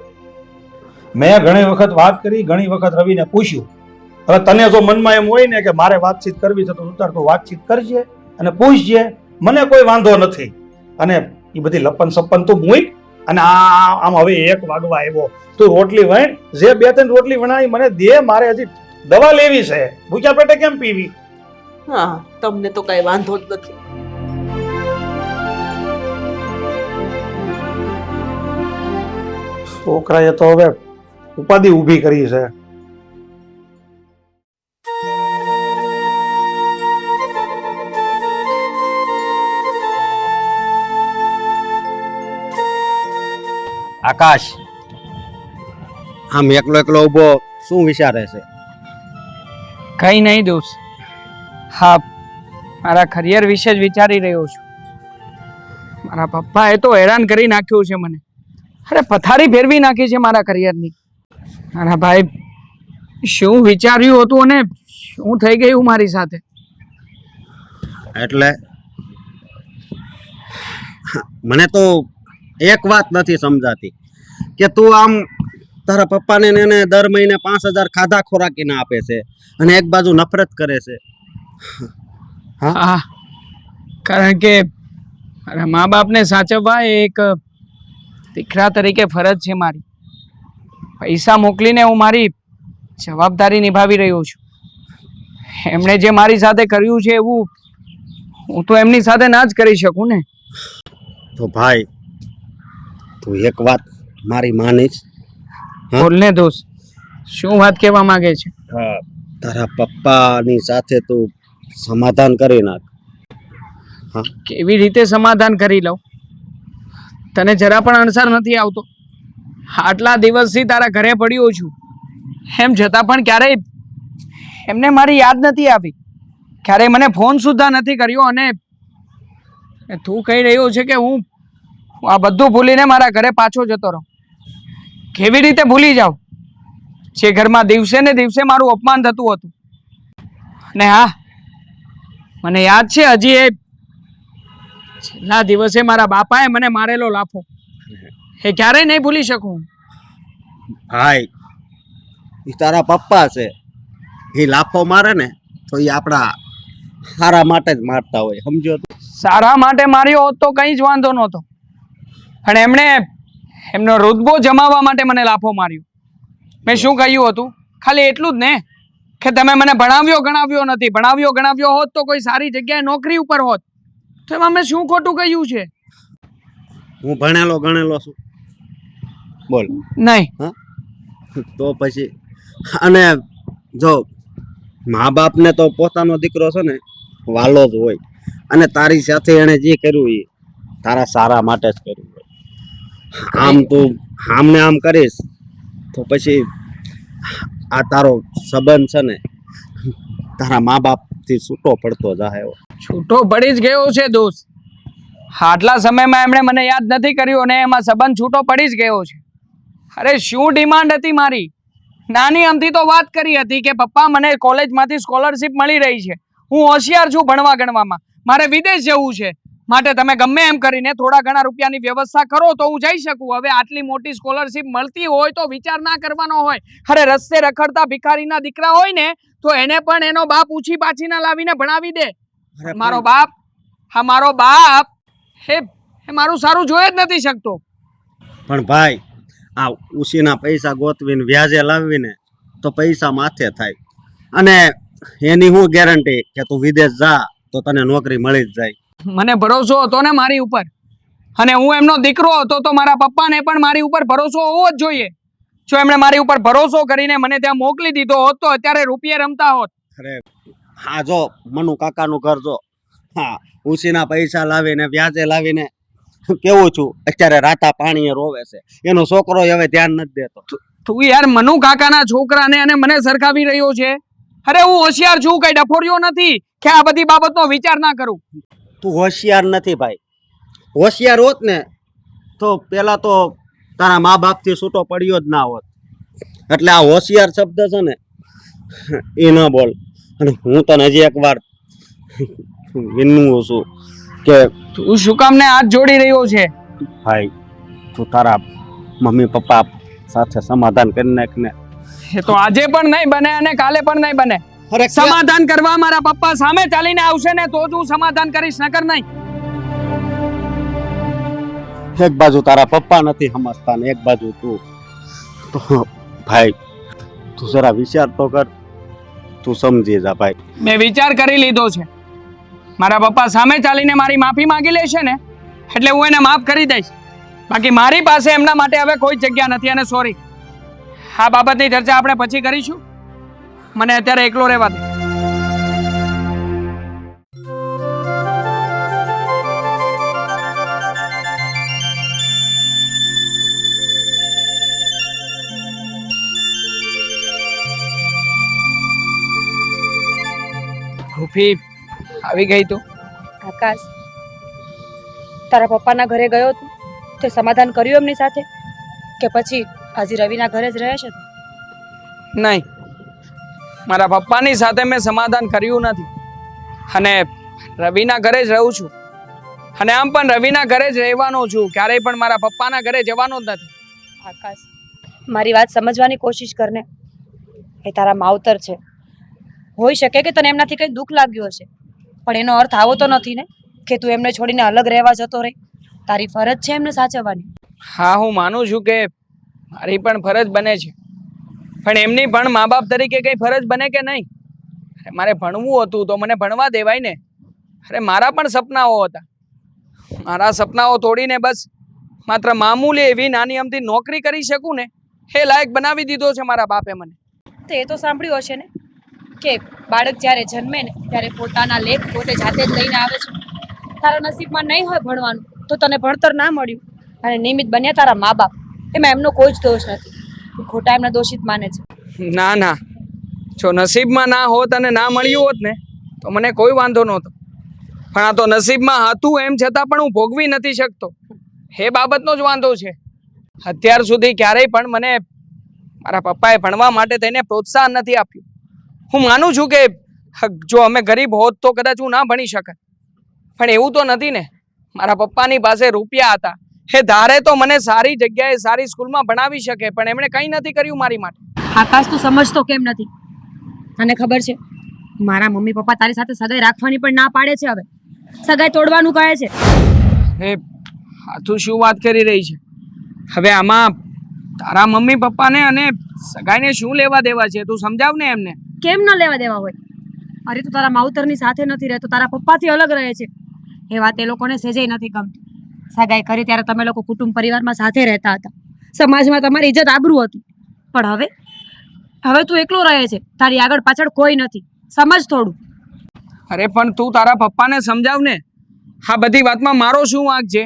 S1: મેં ઘણી વખત વાત કરી, ઘણી વખત રવિને પૂછ્યું. હવે તને જો મનમાં એમ હોય ને કે મારે વાતચીત કરવી છે તો ઉતાર તો વાતચીત કરજે અને પૂછજે, મને કોઈ વાંધો નથી. અને એ બધી લપન સપન તું મૂક અને આમ હવે 1 વાગવા આવ્યો, તું રોટલી વણ, જે 2-3 રોટલી વણાવી મને દે, મારે હજી દવા લેવી છે, ભૂખ્યા પેટે કેમ પીવી?
S2: હા, તમને તો કઈ વાંધો જ નથી.
S1: છોકરાએ તો હવે ઉપાધિ ઊભી કરી છે.
S3: આકાશ આમ એકલો એકલો ઉભો શું વિચારે છે?
S4: કઈ નહીં દોસ્ત, હા મારા કરિયર વિશે જ વિચારી રહ્યો છું. મારા પપ્પાએ તો હેરાન કરી નાખ્યું છે મને. અરે પથારી ફેરવી નાખી છે મારા કરિયરની. મારા ભાઈ શું વિચાર્યું હતું અને શું થઈ ગયું મારી સાથે?
S3: એટલે મને તો એક વાત નથી સમજાતી કે તું આમ તારા પપ્પાને ને એને દર મહિને 5000 ખાધા ખોરાકીને આપે છે અને એક બાજુ નફરત કરે છે.
S4: હા, કારણ કે મારા મા બાપને સાચવવા એ એક દીકરા તરીકે ફરજ છે મારી. પૈસા મોકલીને હું મારી જવાબદારી નિભાવી રહ્યો છું. એમણે જે મારી સાથે કર્યું છે એવું હું તો એમની સાથે ના જ કરી શકું ને.
S3: તો ભાઈ તું એક વાત મારી માનીશ?
S4: બોલને દોસ્ત, શું વાત કહેવા માંગે છે?
S3: તારા પપ્પાની સાથે તું સમાધાન કરી નાખ.
S4: કેવી રીતે સમાધાન કરી લઉં? તને જરા પણ અણસાર નથી આવતો? આટલા દિવસથી તારા ઘરે પડ્યો છું, એમ છતાં પણ ક્યારેય એમને મારી યાદ નથી આવી, ક્યારેય મને ફોન સુદ્ધા નથી કર્યો. અને તું કહી રહ્યો છે કે હું આ બધું ભૂલીને મારા ઘરે પાછો જતો રહું. કેવી રીતે ભૂલી જાઉં જે ઘરમાં દિવસે ને દિવસે મારું અપમાન થતું હતું? અને હા, મને યાદ છે હજી એ છેલ્લા દિવસે મારા બાપાએ મને મારેલો લાફો, એ ક્યારેય નહીં ભૂલી શકું.
S3: ભાઈ એ તારા પપ્પા છે, એ લાફો મારે ને તો એ આપણા સારા માટે જ મારતા હોય, સમજો?
S4: સારા માટે માર્યો હોત તો કંઈ જ વાંધો નહોતો, પણ એમનો રુતબો જમાવવા માટે મને લાફો માર્યો. મેં શું કહ્યું હતું? ખાલી એટલું જ ને કે તમે મને ભણાવ્યો ગણાવ્યો નથી. ભણાવ્યો ગણાવ્યો હોત તો કોઈ સારી જગ્યાએ નોકરી ઉપર હોત. તો એમાં મેં શું ખોટું કહ્યું છે?
S3: હું ભણેલો ગણેલો છું? બોલ.
S4: નહીં.
S3: તો પછી અને જો મા બાપને તો પોતાનો દીકરો છે ને વાલો જ હોય, અને તારી સાથે એને જે કર્યું એ તારા સારા માટે જ કર્યું હોય. આમ તું આમ ને આમ કરીશ તો પછી આ તારો સંબંધ છે ને તારા મા બાપથી છૂટો પડતો જાય.
S4: છૂટો પડી જ ગયો છે દોસ્ત. આટલા સમયમાં એમણે મને યાદ નથી કર્યું અને એમાં સંબંધ છૂટો પડી જ ગયો છે. અરે શું ડિમાન્ડ હતી મારી? નાની અમથી તો વાત કરી હતી કે પપ્પા મને કોલેજમાંથી સ્કોલરશિપ મળી રહી છે, હું હોશિયાર છું ભણવા ગણવામાં, મારે વિદેશ જવું છે, માટે તમે ગમે એમ કરીને થોડા ઘણા રૂપિયાની વ્યવસ્થા કરો તો હું જઈ શકું. હવે આટલી મોટી સ્કોલરશિપ મળતી હોય તો વિચાર ના કરવાનો હોય. અરે રસ્તે રખડતા ભિખારીના દીકરા હોય ને તો એને પણ એનો બાપ ઊંચી પાછી ના લાવીને ભણાવી દે. મારો બાપ, હા મારો બાપ એ મારું સારું જોઈ જ નથી શકતો.
S3: પણ ભાઈ આ ઉછીના પૈસા ગોતવીને વ્યાજે લાવીને તો પૈસા માથે થાય, અને એની હું ગેરંટી કે તું વિદેશ જા તો તને નોકરી મળી જ જાય.
S4: મને ભરોસો હતો ને મારી ઉપર, અને હું એમનો દીકરો હતો તો મારા પપ્પાને પણ મારી ઉપર ભરોસો હોવો જ જોઈએ. જો એમણે મારી ઉપર ભરોસો કરીને મને ત્યાં મોકલી દીધો હોત તો અત્યારે રૂપિયે રમતા હોત.
S3: અરે હા, જો મનુ કાકાનું ઘર જો, હા ઉછીના પૈસા લાવીને વ્યાજે લાવીને કેવું છું અત્યારે રાતા પાણીએ રોવે છે, એનો છોકરો હવે ધ્યાન નથી દેતો.
S4: તું યાર મનુ કાકાના છોકરાને અને મને સરખાવી રહ્યો છે? અરે હું હોશિયાર છું, કઈ ડફોડિયો નથી કે આ બધી બાબતનો વિચાર ના કરું.
S3: તું હોશિયાર નથી ભાઈ. હોશિયાર હોત ને તો પેલા તો તારા મા બાપથી છૂટો પડ્યો જ ના હોત. એટલે આ હોશિયાર શબ્દ છે ને એ ન બોલ. અને હું તને હજી એકવાર વિનવું છું કે
S4: તું શું કામ ને હાથ જોડી રહ્યો છે?
S3: ભાઈ તું તારા મમ્મી પપ્પા સાથે સમાધાન કરી નાખ ને.
S4: એ તો આજે પણ નહીં બને અને કાલે પણ નહીં બને.
S3: અરે
S4: સમાધાન કરવા મારા પપ્પા સામે ચાલીને આવશે ને તો જ હું સમાધાન કરીશ, નકર નહીં.
S3: એક બાજુ તારા પપ્પા નથી સમજતા ને એક બાજુ તું, તો ભાઈ તું જરા વિચાર તો કર. તું સમજી જા ભાઈ.
S4: મેં વિચાર કરી લીધો છે. મારા પપ્પા સામે ચાલીને મારી માફી માંગી લેશે ને એટલે હું એને માફ કરી દઈશ. બાકી મારી પાસે એમના માટે હવે કોઈ જગ્યા નથી. અને સોરી, આ બાબતની ચર્ચા આપણે પછી કરીશું. મને અત્યારે એકલો રહેવા દે. ભૂફી આવી ગઈ તું?
S6: આકાશ, તારા પપ્પાના ઘરે ગયો તું તે સમાધાન કર્યું એમની સાથે કે પછી હજી રવિના ઘરે જ રહે છે?
S4: નહીં, મારા પપ્પાની સાથે મેં સમાધાન કર્યું નથી અને રવિના ઘરે જ રહું છું. અને આમ પણ રવિના ઘરે જ રહેવાનો છું, ક્યારેય પણ મારા પપ્પાના ઘરે જવાનો જ નથી.
S6: આકાશ, મારી વાત સમજવાની કોશિશ કર ને. એ તારા માવતર છે. હોઈ શકે કે તને એમનાથી કંઈ દુઃખ લાગ્યું હશે, પણ એનો અર્થ આવો તો નથી ને કે તું એમને છોડીને અલગ રહેવા જતો રહે. તારી ફરજ છે એમને સાચવવાની.
S4: હા, હું માનું છું કે મારી પણ ફરજ બને છે, પણ એમની પણ મા બાપ તરીકે કઈ ફરજ બને કે નહીં? મારે ભણવું હતું તો મને ભણવા દેવાય ને. અરે મારા પણ સપનાઓ હતા. મારા સપનાઓ તોડીને બસ માત્ર મામૂલી એવી નાની અમથી નોકરી કરી શકું ને એ લાયક બનાવી દીધો છે મારા બાપે મને.
S6: તો એ તો સાંભળ્યું હશે ને કે બાળક જ્યારે જન્મે ને ત્યારે પોતાના લેખ પોતે જાતે જ લઈને આવે છે. તારા નસીબમાં નહીં હોય ભણવાનું તો તને ભણતર ના મળ્યું અને નિમિત્ત બન્યા તારા મા બાપ. એમાં એમનો કોઈ જ દોષ નથી. તું ખોટા એમને દોષિત માને છે.
S4: ના ના, જો નસીબમાં ના હોત અને ના મળ્યું હોત ને તો મને કોઈ વાંધો નહોતો, પણ આ તો નસીબમાં હતું એમ છતાં પણ હું ભોગવી નથી શકતો. એ બાબતનો જ વાંધો છે. અત્યાર સુધી ક્યારેય પણ મને મારા પપ્પાએ ભણવા માટે તેને પ્રોત્સાહન નથી આપ્યું. હું માનું છું કે જો અમે ગરીબ હોત તો કદાચ હું ના ભણી શકત, પણ એવું તો નથી ને. મારા પપ્પાની પાસે રૂપિયા હતા, એ ધારે તો મને સારી જગ્યાએ સારી સ્કૂલમાં ભણાવી શકે, પણ એમણે કંઈ નથી કર્યું મારી માટે.
S6: આકાશ, તું સમજતો કેમ નથી? તને ખબર છે મારા મમ્મી પપ્પા તારી સાથે સગાઈ રાખવાની પણ ના પાડે છે. હવે સગાઈ તોડવાનું કહે છે.
S4: હે, તું શું વાત કરી રહી છે? હવે આમાં તારા મમ્મી પપ્પાને અને સગાઈને શું લેવા દેવા છે તું સમજાવ ને એમને.
S6: કેમ ન લેવા દેવા હોય? અરે તું તારા માવતરની સાથે નથી રહેતો, તારા પપ્પાથી અલગ રહે છે. એ વાત એ લોકોને સહેજે નથી ગમતી. સગાઈ કરી ત્યારે તમે લોકો કુટુંબ પરિવારમાં સાથે રહેતા હતા, સમાજમાં તમારી ઇજ્જત આબરૂ હતી. પણ હવે તું એકલો રહે છે, તારી આગળ પાછળ કોઈ નથી. સમજ થોડું.
S4: અરે પણ તું તારા પપ્પાને સમજાવ ને. આ બધી વાતમાં મારો શું વાંક છે?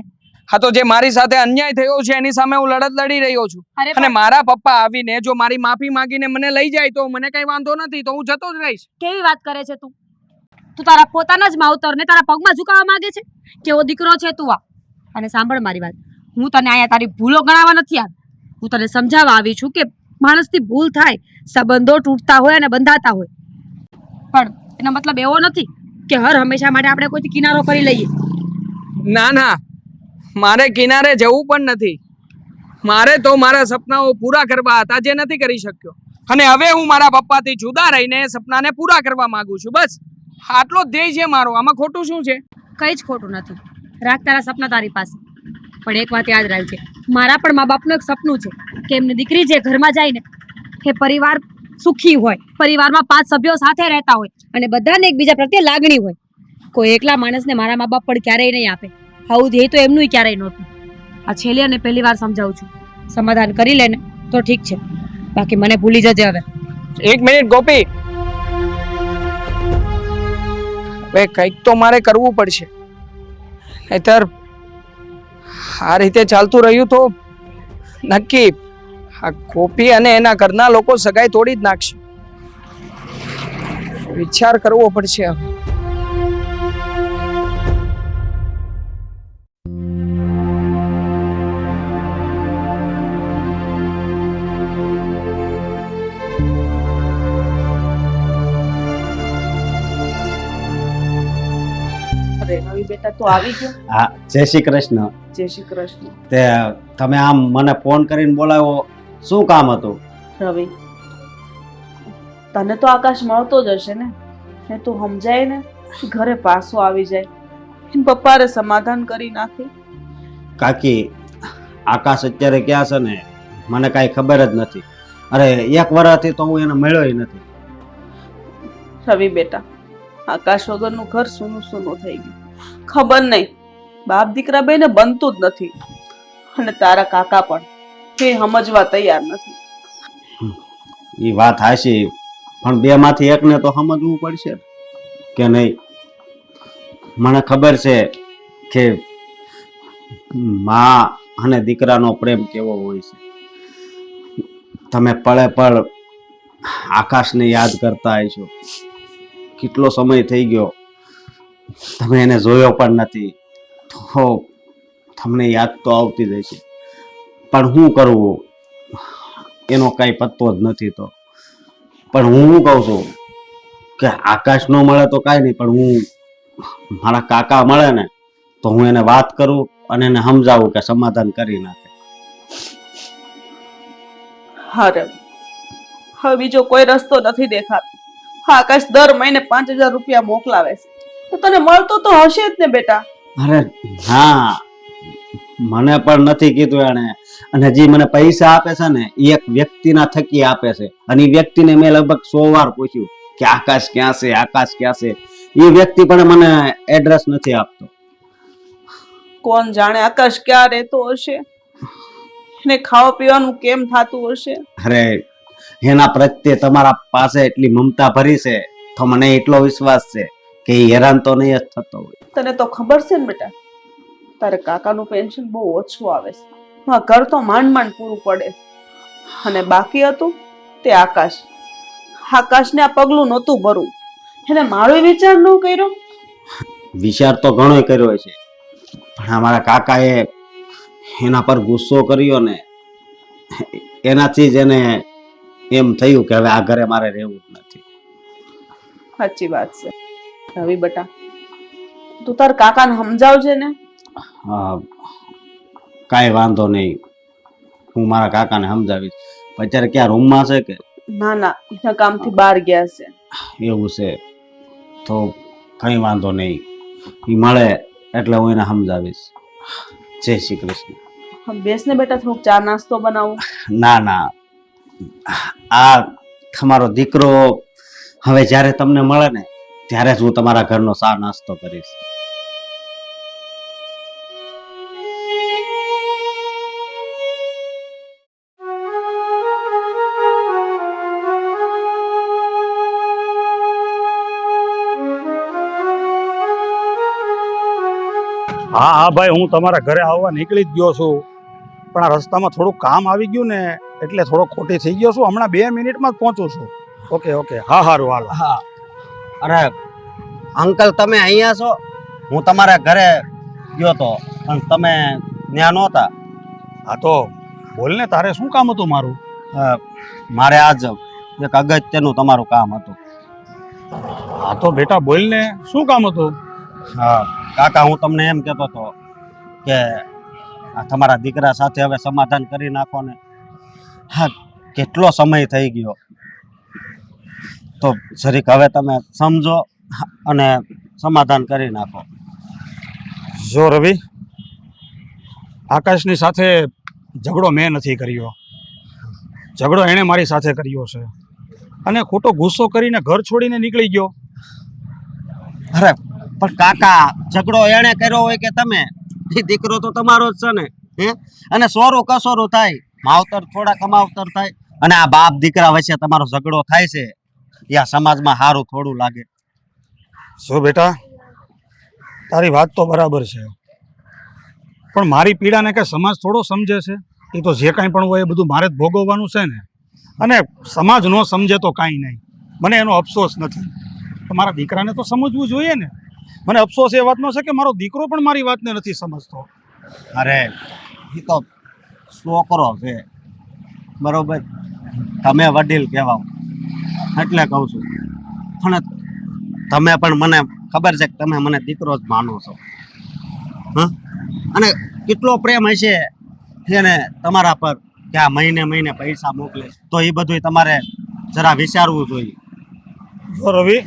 S4: હા તો જે મારી સાથે અન્યાય થયો છે એની સામે હું લડત લડી રહ્યો છું.
S6: અરે
S4: અને મારા પપ્પા આવીને જો મારી માફી માંગીને મને લઈ જાય તો મને કઈ વાંધો નથી, તો હું જતો જ રહીશ.
S6: કેવી વાત કરે છે તું? તું તારા પોતાના જ માવતરને તારા પગમાં ઝુકાવવા માંગે છે? કેવો દીકરો છે તું આ? અને સાંભળ મારી વાત, હું તને અહીંયા તારી ભૂલો ગણાવવા નથી આવી. હું તને સમજાવવા આવી છું કે માણસથી ભૂલ થાય, સંબંધો તૂટતા હોય અને બંધાતા હોય, પણ એનો મતલબ એવો નથી કે હર હંમેશા માટે આપણે કોઈથી કિનારો કરી લઈએ.
S4: ના ના, મારે કિનારે જવું પણ નથી. મારે તો મારા સપનાઓ પૂરા કરવા હતા જે નથી કરી શક્યો, અને હવે હું મારા પપ્પાથી જુદા રહીને એ સપનાને પૂરા કરવા માંગુ છું. બસ આટલો જ ધ્યેય છે મારો. આમાં ખોટું શું છે?
S6: કંઈ જ ખોટું નથી. રાખ તારા સપના તારી પાસે, પણ એક વાત યાદ રાખજે, મારા પણ મા બાપનું એક સપનું છે કે એમની દીકરી જે ઘરમાં જાય ને એ પરિવાર સુખી હોય, પરિવારમાં 5 સભ્યો સાથે રહેતા હોય અને બધાને એકબીજા પ્રત્યે લાગણી હોય. કોઈ એકલા માણસને મારા મા બાપ પણ ક્યારેય નહીં આપે. આવું ધ્યેય તો એમનું ક્યારેય નહોતું. આ છેલ્લી અને પહેલી વાર સમજાવું છું. સમાધાન કરી લે ને તો ઠીક છે, બાકી મને ભૂલી જજે હવે.
S4: એક મિનિટ ગોપી, હવે કંઈક તો મારે કરવું પડશે, નહીતર આ રીતે ચાલતું રહ્યું તો નક્કી આ ગોપી અને એના ઘરના લોકો સગાઈ તોડી જ નાખશે. વિચાર કરવો પડશે હવે.
S2: અરે રવિ બેટા તું આવી ગયો?
S3: હા, જય શ્રી કૃષ્ણ.
S2: જય શ્રી કૃષ્ણ.
S3: તે તમે આમ મને ફોન કરીને બોલાવ્યો, શું કામ હતું?
S2: રવિ, તને તો આકાશ મળતો જ હશે ને તું સમજાય ને, ઘરે પાછો આવી જાય. પપ્પાએ સમાધાન કરી નાખી.
S3: કાકી, આકાશ અત્યારે ક્યાં છે ને મને કાંઈ ખબર જ નથી. અરે 1 વર્ષથી તો હું એને મળ્યો નથી.
S2: રવિ બેટા, આકાશ વગરનું ઘર સૂનું સૂનું થઈ ગયું. ખબર નહીં, બાપ દીકરા બેને બનતું જ નથી. અને તારા કાકા પણ એ સમજવા તૈયાર નથી.
S3: એ વાત હાચી, પણ 2 માંથી એકને તો સમજવું પડશે કે નહીં. મને ખબર છે કે માં અને દીકરાનો પ્રેમ કેવો હોય છે. તમે પળે પળ આકાશને યાદ કરતા હશો. કેટલો સમય થઈ ગયો તમે એને જોયો પણ નથી, તો તમને યાદ તો આવતી જ હશે. પણ શું કરવું, એનો કાંઈ પત્તો જ નથી. તો પણ હું શું કહું છું કે આકાશ ન મળે તો કાંઈ નહીં, પણ હું મારા કાકા મળે ને તો હું એને વાત કરું અને એને સમજાવું કે સમાધાન કરી નાખે.
S2: હા રવિ, હવે બીજો કોઈ રસ્તો નથી દેખાતો. હા, આકાશ દર મહિને 5000 રૂપિયા મોકલાવે છે, તો તને મળતો તો હશે જ ને બેટા.
S3: અરે હા, મને પણ નથી કીધું એને. અને જે મને પૈસા આપે છે ને એ એક વ્યક્તિના થકી આપે છે, અને એ વ્યક્તિને મેં લગભગ 100 વાર પૂછ્યું કે આકાશ ક્યાં છે, આકાશ ક્યાં છે. એ વ્યક્તિ પણ મને એડ્રેસ નથી આપતો.
S2: કોણ જાણે આકાશ ક્યાં રહેતો હશે, એને ખાવા પીવાનું કેમ થતું હશે.
S3: અરે એના પ્રત્યે તમારા પાસે એટલી મમતા ભરી છે તો મને એટલો વિશ્વાસ છે કે એ હેરાન તો નહીં જ થતો હોય.
S2: તને તો ખબર છે ને બેટા, તારે કાકાનું પેન્શન બહુ ઓછું આવે છે. હા, ઘર તો માંડ માંડ પૂરું પડે છે. અને બાકી હતું તે આકાશ. આકાશને આ પગલું નહોતું ભરવું, એને મારો વિચાર ન કર્યો.
S3: વિચાર તો ઘણો કર્યો છે, પણ અમારા કાકાએ એના પર ગુસ્સો કર્યો ને એનાથી જ એને એમ થયું કે હવે આ ઘરે મારે રહેવું જ નથી.
S2: સાચી વાત છે રવિ બેટા, તું તાર કાકાને સમજાવજે ને.
S3: કાંઈ વાંધો નહીં, હું મારા કાકાને સમજાવીશ. અત્યારે ક્યાં રૂમમાં છે કે?
S2: ના ના, એના કામથી બહાર ગયા છે.
S3: એવું છે તો કંઈ વાંધો નહીં, એ મળે એટલે હું એને સમજાવીશ. જય શ્રી કૃષ્ણ.
S2: બેસને બેટા, થોડુંક ચા નાસ્તો બનાવું.
S3: ના ના, આ તમારો દીકરો હવે જ્યારે તમને મળે ને ત્યારે જ હું તમારા ઘરનો ચા નાસ્તો કરીશ.
S1: હા હા ભાઈ, હું તમારા ઘરે આવવા નીકળી જ ગયો છું, પણ આ રસ્તામાં થોડુંક કામ આવી ગયું ને એટલે થોડો ખોટી થઈ ગયો છું. હમણાં 2 મિનિટમાં જ પહોંચું છું. ઓકે ઓકે, હા હારું, હાલો.
S3: હા, અરે અંકલ તમે અહીંયા છો? હું તમારા ઘરે ગયો તો પણ તમે ત્યાં નહોતા.
S1: હા તો બોલ ને, તારે શું કામ હતું મારું?
S3: મારે આજ એક અગત્યનું તમારું કામ હતું.
S1: હા તો બેટા બોલ ને, શું કામ હતું?
S3: હા કાકા, હું તમને એમ કહેતો હતો કે આ તમારા દીકરા સાથે હવે સમાધાન કરી નાખો ને. હા, કેટલો સમય થઈ ગયો, તો જરીક હવે તમે સમજો અને સમાધાન કરી નાખો.
S1: જો રવિ, આકાશની સાથે ઝઘડો મેં નથી કર્યો, ઝઘડો એણે મારી સાથે કર્યો છે, અને ખોટો ગુસ્સો કરીને ઘર છોડીને નીકળી ગયો.
S3: અરે પણ કાકા, ઝઘડો એણે કર્યો હોય કે તમે, એ દીકરો તો તમારો જ છે ને. હે, અને સોરું કસોરું થાય, માવતર થોડા કમાવતર થાય, અને આ બાપ દીકરા વચ્ચે તમારો ઝઘડો થાય છે, એ આ સમાજમાં સારું થોડું લાગે.
S1: જો બેટા, તારી વાત તો બરાબર છે, પણ મારી પીડાને કે સમાજ થોડો સમજે છે? એ તો જે કાંઈ પણ હોય એ બધું મારે જ ભોગવવાનું છે ને. અને સમાજ ન સમજે તો કાંઈ નહીં, મને એનો અફસોસ નથી. તો મારા દીકરાને તો સમજવું જોઈએ ને. મને અફસોસ એ વાતનો છે કે મારો દીકરો પણ મારી વાતને નથી સમજતો.
S3: અરે એ તો છોકરો છે, બરોબર, તમે વડીલ કહેવાઓ એટલે કહું છું. પણ તમે પણ મને ખબર છે કે તમે મને દીકરો જ માનો છો. હા, અને કેટલો પ્રેમ હશે એને તમારા પર કે આ મહિને મહિને પૈસા મોકલે, તો એ બધું તમારે જરા વિચારવું જોઈએ.
S1: જો રવિ,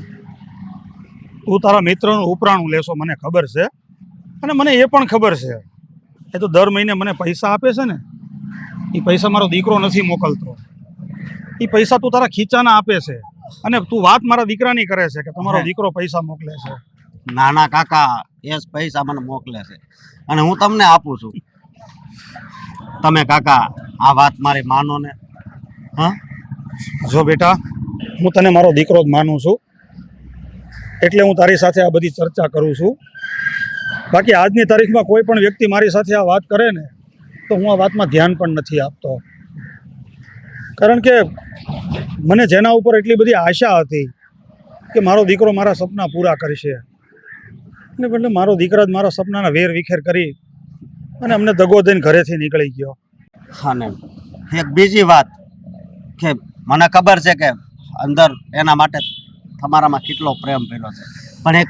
S1: તું તારા મિત્રનું ઉપરાણું લેશો મને ખબર છે, અને મને એ પણ ખબર છે એ તો દર મહિને મને પૈસા આપે છે ને, એ પૈસા મારો દીકરો નથી મોકલતો. એ પૈસા તું તારા ખીચાના આપે છે, અને તું વાત મારા દીકરાની કરે છે કે તમારો દીકરો પૈસા મોકલે છે.
S3: નાના કાકા, એ જ પૈસા મને મોકલે છે અને હું તમને આપું છું. તમે કાકા આ વાત મારી માનો ને. હા,
S1: જો બેટા, હું તને મારો દીકરો જ માનું છું, એટલે હું તારી સાથે આ બધી ચર્ચા કરું છું. બાકી આજની તારીખમાં કોઈ પણ વ્યક્તિ મારી સાથે આ વાત કરે ને તો હું આ વાતમાં ધ્યાન પણ નથી આપતો, કારણ કે મને જેના ઉપર એટલી બધી આશા હતી કે મારો દીકરો મારા સપના પૂરા કરશે, અને એટલે મારો દીકરા જ મારા સપનાના વેર વિખેર કરી અને અમને દગો દઈને ઘરેથી નીકળી ગયો.
S3: અને એક બીજી વાત કે મને ખબર છે કે અંદર એના માટે તમારામાં કેટલો પ્રેમ ભર્યો છે, પણ એક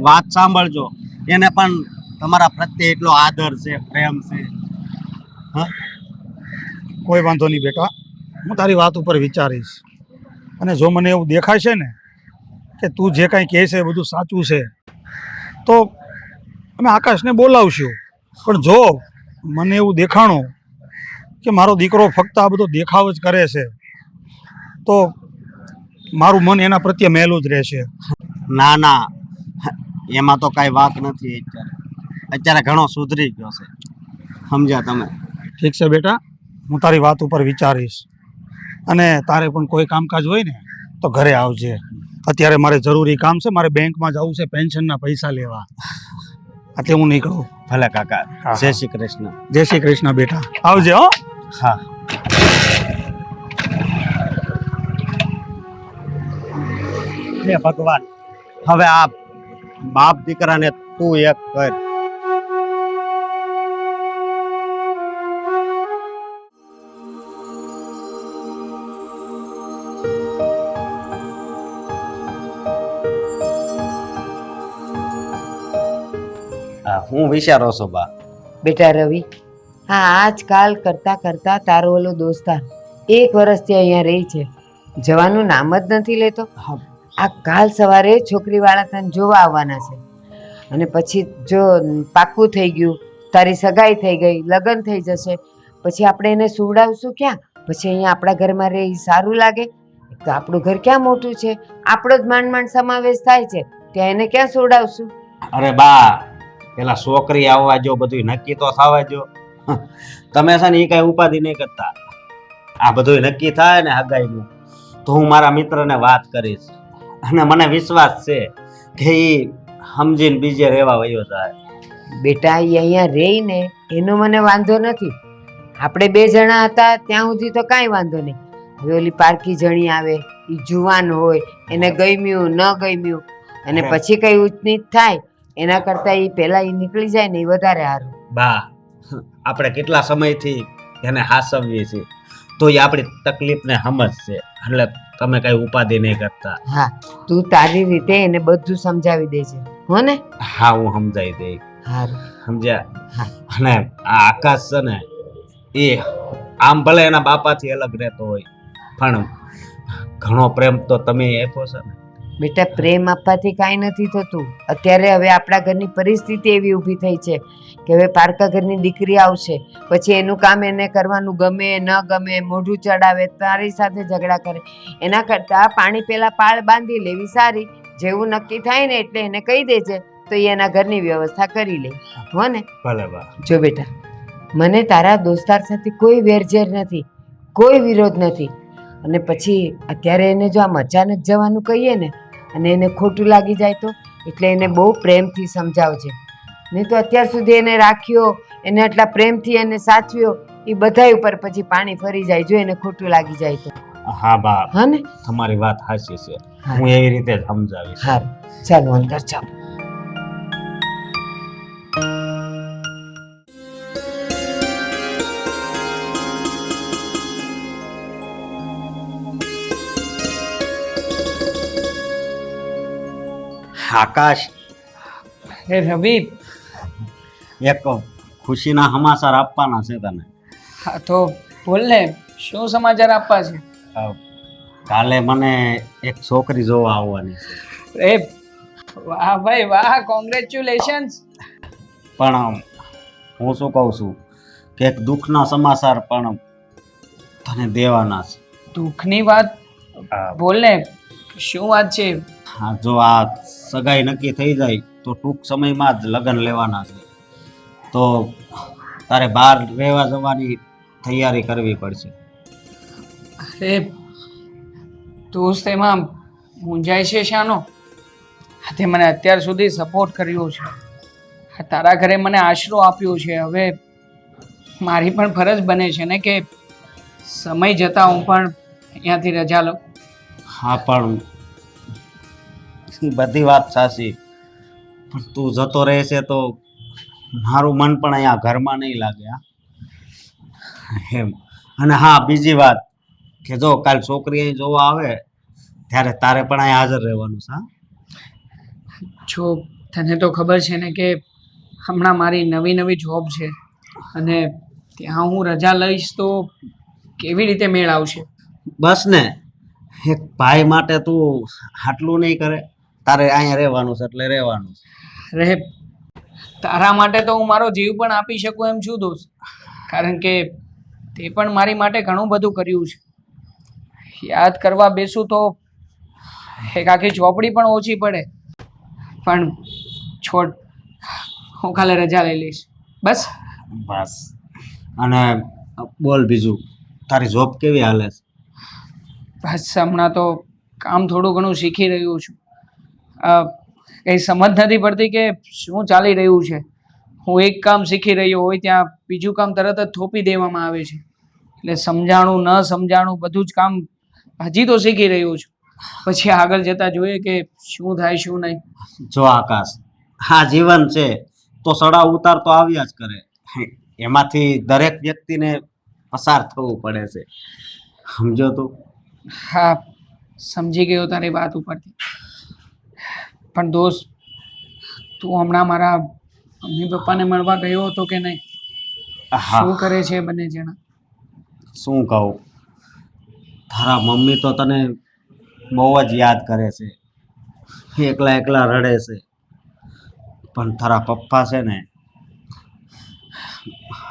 S3: વાત સાંભળજો, એને પણ તમારા પ્રત્યે એટલો આદર છે, પ્રેમ છે. હા,
S1: કોઈ વાંધો નહીં બેટા, હું તારી વાત ઉપર વિચારીશ, અને જો મને એવું દેખાય છે ને કે તું જે કાંઈ કહે છે એ બધું સાચું છે તો અમે આકાશને બોલાવશું. પણ જો મને એવું દેખાણું કે મારો દીકરો ફક્ત આ બધો દેખાવ જ કરે છે તો મારું મન એના પ્રત્યે મેલું જ રહેશે.
S3: ના ના, એમાં તો કાંઈ વાત નથી. અત્યારે ઘણો સુધરી ગયો છે, સમજ્યા તમે?
S1: ઠીક છે બેટા, હું તારી વાત ઉપર વિચારીશ, અને તારે પણ કોઈ કામકાજ હોય ને તો ઘરે આવજે. અત્યારે મારે જરૂરી કામ છે, મારે બેંકમાં જવું છે પેન્શનના પૈસા લેવા, એટલે હું નીકળું.
S3: ભલે કાકા,
S1: હા.
S3: જય શ્રી કૃષ્ણ.
S1: જય શ્રી કૃષ્ણ બેટા, આવજે હો.
S3: હા. હે ભગવાન, હવે આ બાપ દીકરાને તું એક કર. હું વિચારો છો બા?
S5: બેટા રવિ, હા આજકાલ કરતા કરતા તારો ઓલો દોસ્તાર 1 વર્ષથી અહીંયા રહી છે, જવાનું નામ જ નથી લેતો. આ કાલ સવારે છોકરીવાળા તને જોવા આવવાના છે, અને પછી જો પાક્કું થઈ ગયું તારી સગાઈ થઈ ગઈ, લગ્ન થઈ જશે, પછી આપણે એને સુવડાવશું ક્યાં? પછી અહીંયા આપણા ઘરમાં રહે એ સારું લાગે? એક તો આપણું ઘર ક્યાં મોટું છે, આપણો જ માંડ માંડ સમાવેશ થાય છે, ત્યાં એને ક્યાં સુવડાવશું?
S3: અરે બા, પેલા છોકરી આવવા જો, બધું નક્કી તો થવા જો. તમે છે ને એ કઈ ઉપાધિ નહીં કરતા. આ બધું નક્કી થાય ને હગાઈનું, તો હું મારા મિત્રને વાત કરીશ, અને મને વિશ્વાસ છે કે એ સમજીને બીજે રહેવા વયો જાય.
S5: બેટા એ અહીંયા રહી ને એનો મને વાંધો નથી. આપણે 2 જણા હતા ત્યાં સુધી તો કાંઈ વાંધો નહીં. હવે ઓલી પારકી જણી આવે, એ જુવાન હોય, એને ગમ્યું ન ગમ્યું, અને પછી કઈ ઉચનીચ થાય એના કરતા એ પહેલા એ નીકળી જાય ને એ વધારે સારું.
S3: બા, આપણે કેટલા સમયથી એને હાસવીએ છીએ, તો એ આપણી તકલીફને સમજશે, એટલે તમે કઈ ઉપાધિ નહીં કરતા.
S5: હા, તું તારી રીતે એને બધું સમજાવી દેજે, હો ને?
S3: હા, હું સમજાવી દઈ.
S5: સારું,
S3: સમજ્યા?
S5: હા.
S3: અને આ આકાશ છે ને, એ આમ ભલે એના બાપાથી અલગ રહેતો હોય, પણ ઘણો પ્રેમ તો તમે આપ્યો છે ને.
S5: બેટા પ્રેમ આપવાથી કાંઈ નથી થતું. અત્યારે હવે આપણા ઘરની પરિસ્થિતિ એવી ઊભી થઈ છે કે હવે પારકા ઘરની દીકરી આવશે, પછી એનું કામ એને કરવાનું ગમે ન ગમે, મોઢું ચડાવે, તારી સાથે ઝઘડા કરે, એના કરતાં પાણી પેલા પાળ બાંધી લેવી સારી. જેવું નક્કી થાય ને એટલે એને કહી દેજે, તો એ એના ઘરની વ્યવસ્થા કરી લે, હો ને?
S3: ભલે બા.
S5: જો બેટા, મને તારા દોસ્તાર સાથે કોઈ વેરઝેર નથી, કોઈ વિરોધ નથી. અને પછી અત્યારે એને જો આમ અચાનક જવાનું કહીએ ને અને એને ખોટું લાગી જાય તો, એટલે એને બહુ પ્રેમથી સમજાવજે. નહીં તો અત્યાર સુધી એને રાખ્યો, એને આટલા પ્રેમથી એને સાચવ્યો, એ બધાય ઉપર પછી પાણી ફરી જાય જો એને ખોટું લાગી જાય તો.
S3: હા બા,
S5: હા ને?
S3: તમારી વાત સાચી છે,
S5: હા.
S3: હું એવી રીતે જ સમજાવીશ.
S5: સારું, ચાલો અંદર ચાલો.
S3: આકાશ,
S4: એ રવિ,
S3: એક ખુશીના સમાચાર આપવાના છે તને.
S4: હા તો બોલ ને, શું સમાચાર આપવા છે?
S3: કાલે મને એક છોકરી જોવા આવવાની છે.
S4: એ વાહ ભાઈ વાહ, કોંગ્રેચ્યુલેશન્સ.
S3: પણ હું શું કહું છું કે એક દુઃખના સમાચાર પણ તને દેવાના છે.
S4: દુઃખની વાત? બોલ ને, શું વાત છે?
S3: હા, જો આ સગાઈ નક્કી થઈ જાય તો ટૂંક સમયમાં જ લગ્ન લેવાના છે, તો તારે બહાર રહેવા જવાની તૈયારી કરવી પડશે.
S4: અરે દોસ્ત, એમાં મૂંઝાય છે શાનો? તે મને અત્યાર સુધી સપોર્ટ કર્યો છે, તારા ઘરે મને આશરો આપ્યો છે. હવે મારી પણ ફરજ બને છે ને કે સમય જતાં હું પણ અહીંયાથી રજા લઉં.
S3: હા, પણ બધી વાત સાચી, પણ તું જતો રહેશે તો મારું મન પણ અહીંયા ઘરમાં નહીં લાગે. એમ. અને હા, બીજી વાત કે જો કાલ છોકરી અહીં જોવા આવે ત્યારે તારે પણ અહીંયા હાજર રહેવાનું છે.
S4: જો તને તો ખબર છે ને કે હમણાં મારી નવી નવી જોબ છે, અને ત્યાં હું રજા લઈશ તો કેવી રીતે મેળ આવશે?
S3: બસ ને, એક ભાઈ માટે તું આટલું નહીં કરે? તારે અહીંયા રહેવાનું છે એટલે રહેવાનું છે.
S4: રહે, તારા માટે તો હું મારો જીવ પણ આપી શકું એમ છું દોસ્ત, કારણ કે તે પણ મારી માટે ઘણું બધું કર્યું છે. યાદ કરવા બેસું તો એક આખી ચોપડી પણ ઓછી પડે. પણ છોડ, હું કાલે રજા લઈ લઈશ, બસ.
S3: બસ. અને બોલ બીજું, તારી જોબ કેવી હાલે છે?
S4: બસ હમણાં તો કામ થોડું ઘણું શીખી રહ્યું છું. કંઈ સમજ નથી પડતી કે શું ચાલી રહ્યું છે. હું એક કામ શીખી રહ્યો હોય ત્યાં બીજું કામ તરત જ થોપી દેવામાં આવે છે, એટલે સમજાણું ન સમજાણું બધું જ કામ હજી તો શીખી રહ્યું છું. પછી આગળ જતાં જોઈએ કે શું થાય શું નહીં.
S3: જો આકાશ, હા જીવન છે તો ચડાવ ઉતાર તો આવ્યા જ કરે, એમાંથી દરેક વ્યક્તિને પસાર થવું પડે છે, સમજો તું?
S4: હા, સમજી ગયો તારી વાત ઉપરથી. પણ દોસ્ત, તું હમણાં મારા મમ્મી પપ્પાને મળવા ગયો હતો કે નહીં? શું કરે છે બંને જણા?
S3: શું કહું, તારા મમ્મી તો તને બહુ જ યાદ કરે છે, એકલા એકલા રડે છે. પણ તારા પપ્પા છે ને,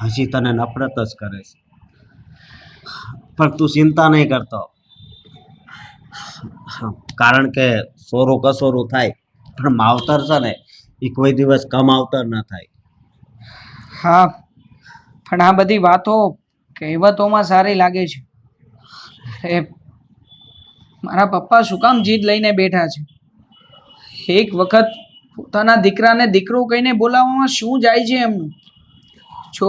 S3: હજી તને નફરત જ કરે છે, પણ તું ચિંતા નહીં કરતો, કારણ કે સોરું કસોરું થાય પણ માવતર છે ને એ કોઈ દિવસ કમાવતર ન થાય.
S4: હા, પણ આ બધી વાતો કહેવતોમાં સારી લાગે છે. અરે મારા પપ્પા શું કામ જીદ લઈને બેઠા છે? એક વખત પોતાના દીકરાને દીકરો કહીને બોલાવવામાં શું જાય છે એમનું? જો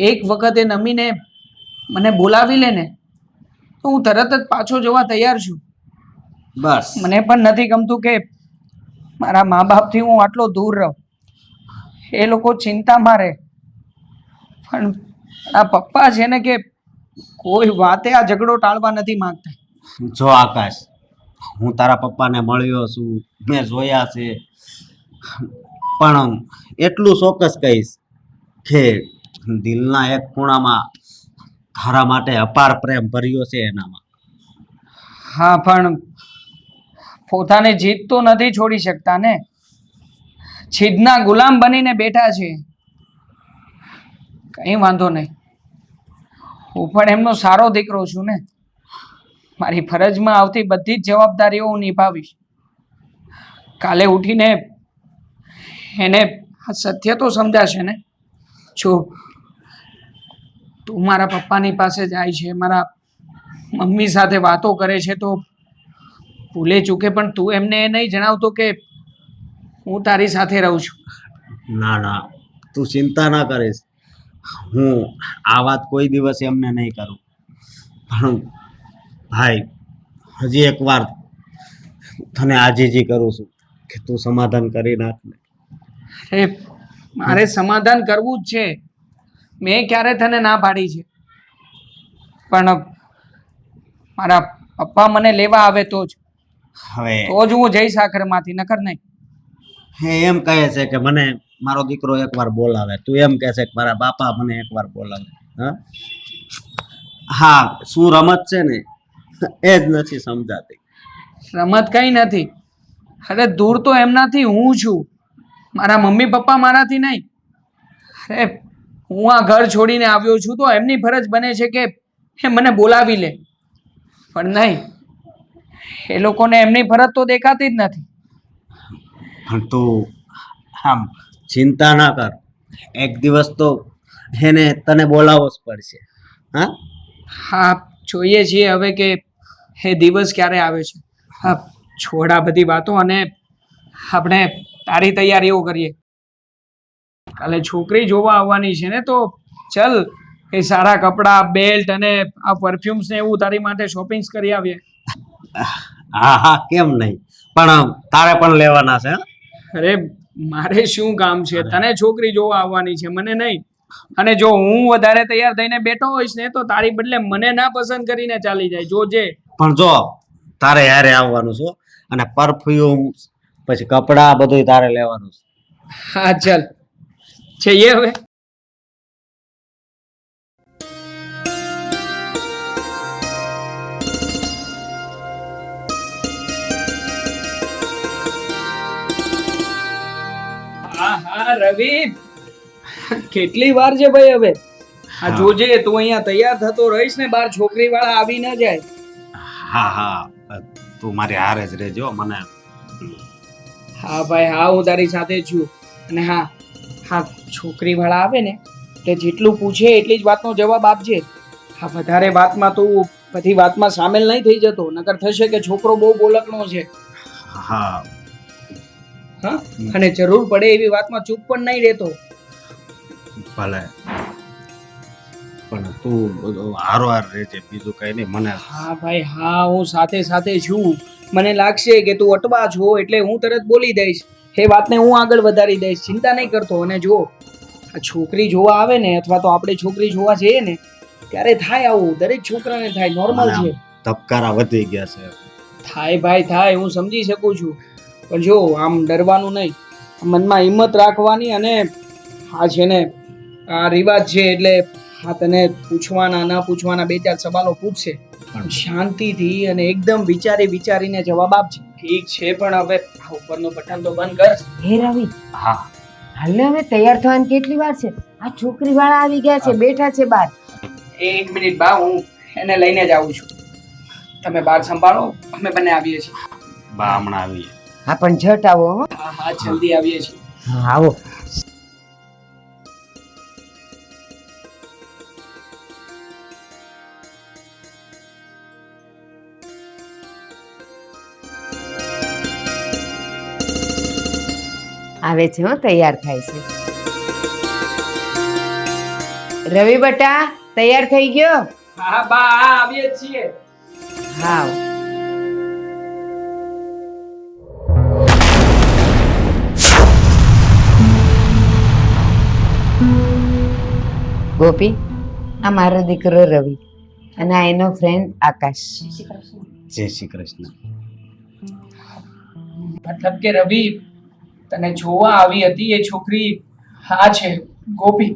S4: એક વખત એ નમીને મને બોલાવી લે ને તો હું તરત જ પાછો જવા તૈયાર છું.
S3: બસ
S4: મને પણ નથી ગમતું કે મારા મા બાપથી હું આટલો દૂર રહું. એ લોકો ચિંતામાં રહે, પણ આ પપ્પા છે ને કે કોઈ વાતે આ ઝઘડો ટાળવા નથી માંગતા.
S3: જો આકાશ, હું તારા પપ્પાને મળ્યો છું, મેં જોયા છે, પણ એટલું ચોક્કસ કહીશ કે દિલના એક ખૂણામાં તારા માટે અપાર પ્રેમ ભર્યો છે એનામાં.
S4: હા, પણ પોતાની જીદ તો નથી છોડી શકતા ને. જીદના ગુલામ બનીને બેઠા છે. કંઈ વાંધો નહીં, હું પણ એમનો સારો દીકરો છું ને. મારી ફરજમાં આવતી બધી જ જવાબદારીઓ હું નિભાવીશ. કાલે ઉઠીને એને આ સત્ય તો સમજાશે ને. જો તું મારા પપ્પાની પાસે જાય છે, મારા મમ્મી સાથે વાતો કરે છે, તો ભૂલે ચૂકે પણ તું એમને એ નહીં જણાવતો કે હું તારી સાથે રહું છું.
S3: ના ના, તું ચિંતા ના કરીશ, હું આ વાત કોઈ દિવસ એમને નહીં કરું. પણ ભાઈ, હજી એકવાર તને આજીજી કરું છું કે તું સમાધાન કરી નાખ ને.
S4: અરે મારે સમાધાન કરવું જ છે. મેં ક્યારે તને ના પાડી છે? પણ મારા પપ્પા મને લેવા આવે તો જ
S3: હવે
S4: હું જઈશ આ ઘરમાંથી, નકર નહીં.
S3: હે એમ કહે છે કે મને મારો દીકરો એકવાર બોલાવે, તું એમ કહે છે કે મારા બાપા મને એકવાર બોલાવે. હા હા, શું રમત છે ને એ જ નથી સમજાતી.
S4: રમત કંઈ નથી. અરે દૂર તો એમનાથી હું છું, મારા મમ્મી પપ્પા મારાથી નહીં. અરે હું આ ઘર છોડીને આવ્યો છું તો એમની ફરજ બને છે કે એ મને બોલાવી લે, પણ નહીં, એ લોકોને એમની ફરજ તો દેખાતી જ નથી.
S3: પણ તું આમ ચિંતા ના કર, એક દિવસ તો એને તને બોલાવવો જ પડશે. હા
S4: હા, જોઈએ છીએ હવે કે એ દિવસ ક્યારે આવે છે. હા, છોડ આ બધી વાતો અને આપણે તારી તૈયારીઓ કરીએ. કાલે છોકરી જોવા આવવાની છે ને, તો ચલ એ સારા કપડાં, બેલ્ટ અને આ પરફ્યુમ્સ ને એવું તારી માટે શોપિંગ કરી આવીએ.
S3: હા હા, કેમ નહીં, પણ તારે પણ લેવાના છે.
S4: અરે મારે શું કામ છે? તને છોકરી જોવા આવવાની છે, મને નહીં. અને જો હું વધારે તૈયાર થઈને બેઠો હોઈશ ને તો તારી બદલે મને ના પસંદ કરીને ચાલી જાય, જોજે.
S3: પણ જો તારે યારે આવવાનું છે, અને પરફ્યુમ પછી કપડાં બધું તારે લેવાનું છે.
S4: હા ચાલ જઈએ હવે. હા હા રવિ, કેટલી વાર છે ભાઈ હવે? આ જોજે, તું અહીંયા તૈયાર થતો રહીશ ને, બાર છોકરી વાળા આવી ન જાય.
S3: હા હા, તું મારી હારે જ રહેજો. મને
S4: હા ભાઈ હા, હું તારી સાથે છું. અને હા હા, છોકરી વાળા આવે ને તે જેટલું પૂછે એટલી જ વાતનો જવાબ આપજે. હા, વધારે વાતમાં તું બધી વાતમાં સામેલ નહીં થઈ જતો, નકર થશે કે છોકરો બહુ બોલકણો છે.
S3: હા
S4: હા, અને જરૂર પડે એવી વાતમાં ચૂપ પણ નહીં રહેતો.
S3: ભલે, પણ તું હારો હાર રહેજે, બીજું કઈ નહીં. મને
S4: હા ભાઈ હા, હું સાથે સાથે છું. મને લાગશે કે તું અટવા છો એટલે હું તરત બોલી દઈશ, એ વાતને હું આગળ વધારી દઈશ, ચિંતા નહીં કરતો. અને જો આ છોકરી જોવા આવે ને, અથવા તો આપણે છોકરી જોવા જઈએ ને, ત્યારે થાય આવું, દરેક છોકરાને થાય, નોર્મલ છે.
S3: ધબકારા વધી ગયા છે.
S4: થાય ભાઈ થાય, હું સમજી શકું છું. પણ જો આમ ડરવાનું નહીં, મનમાં હિંમત રાખવાની. અને આ છે ને આ રિવાજ છે એટલે હા, તને પૂછવાના ના પૂછવાના બે ચાર સવાલો પૂછશે, પણ શાંતિથી અને એકદમ વિચારી વિચારીને જવાબ આપજે. ઠીક છે, પણ હવે આ ઉપરનો બટન તો બંધ કર.
S5: હે રવિ,
S3: હા
S5: હાલને હવે તૈયાર થવાની કેટલી વાર છે? આ છોકરી વાળા આવી ગયા છે, બેઠા છે બહાર.
S4: એક મિનિટ બા, હું એને લઈને જ આવું છું. તમે બહાર સંભાળો, અમે બંને આવીએ છીએ.
S3: બા હમણાં આવીએ.
S5: હા પણ ઝટ આવો હો.
S4: હા હા, જલ્દી આવીએ છીએ.
S5: હા આવો. આવે છે હો, તૈયાર થાય છે. રવિ બટા તૈયાર થઈ ગયો?
S4: હા બા, હા આવીએ છીએ.
S5: હા. ગોપી, આ મારો દીકરો રવિ અને આ એનો ફ્રેન્ડ આકાશ.
S3: જય શ્રી કૃષ્ણ.
S4: મતલબ કે રવિ, તને જોવા આવી હતી એ છોકરી હા છે, ગોપી.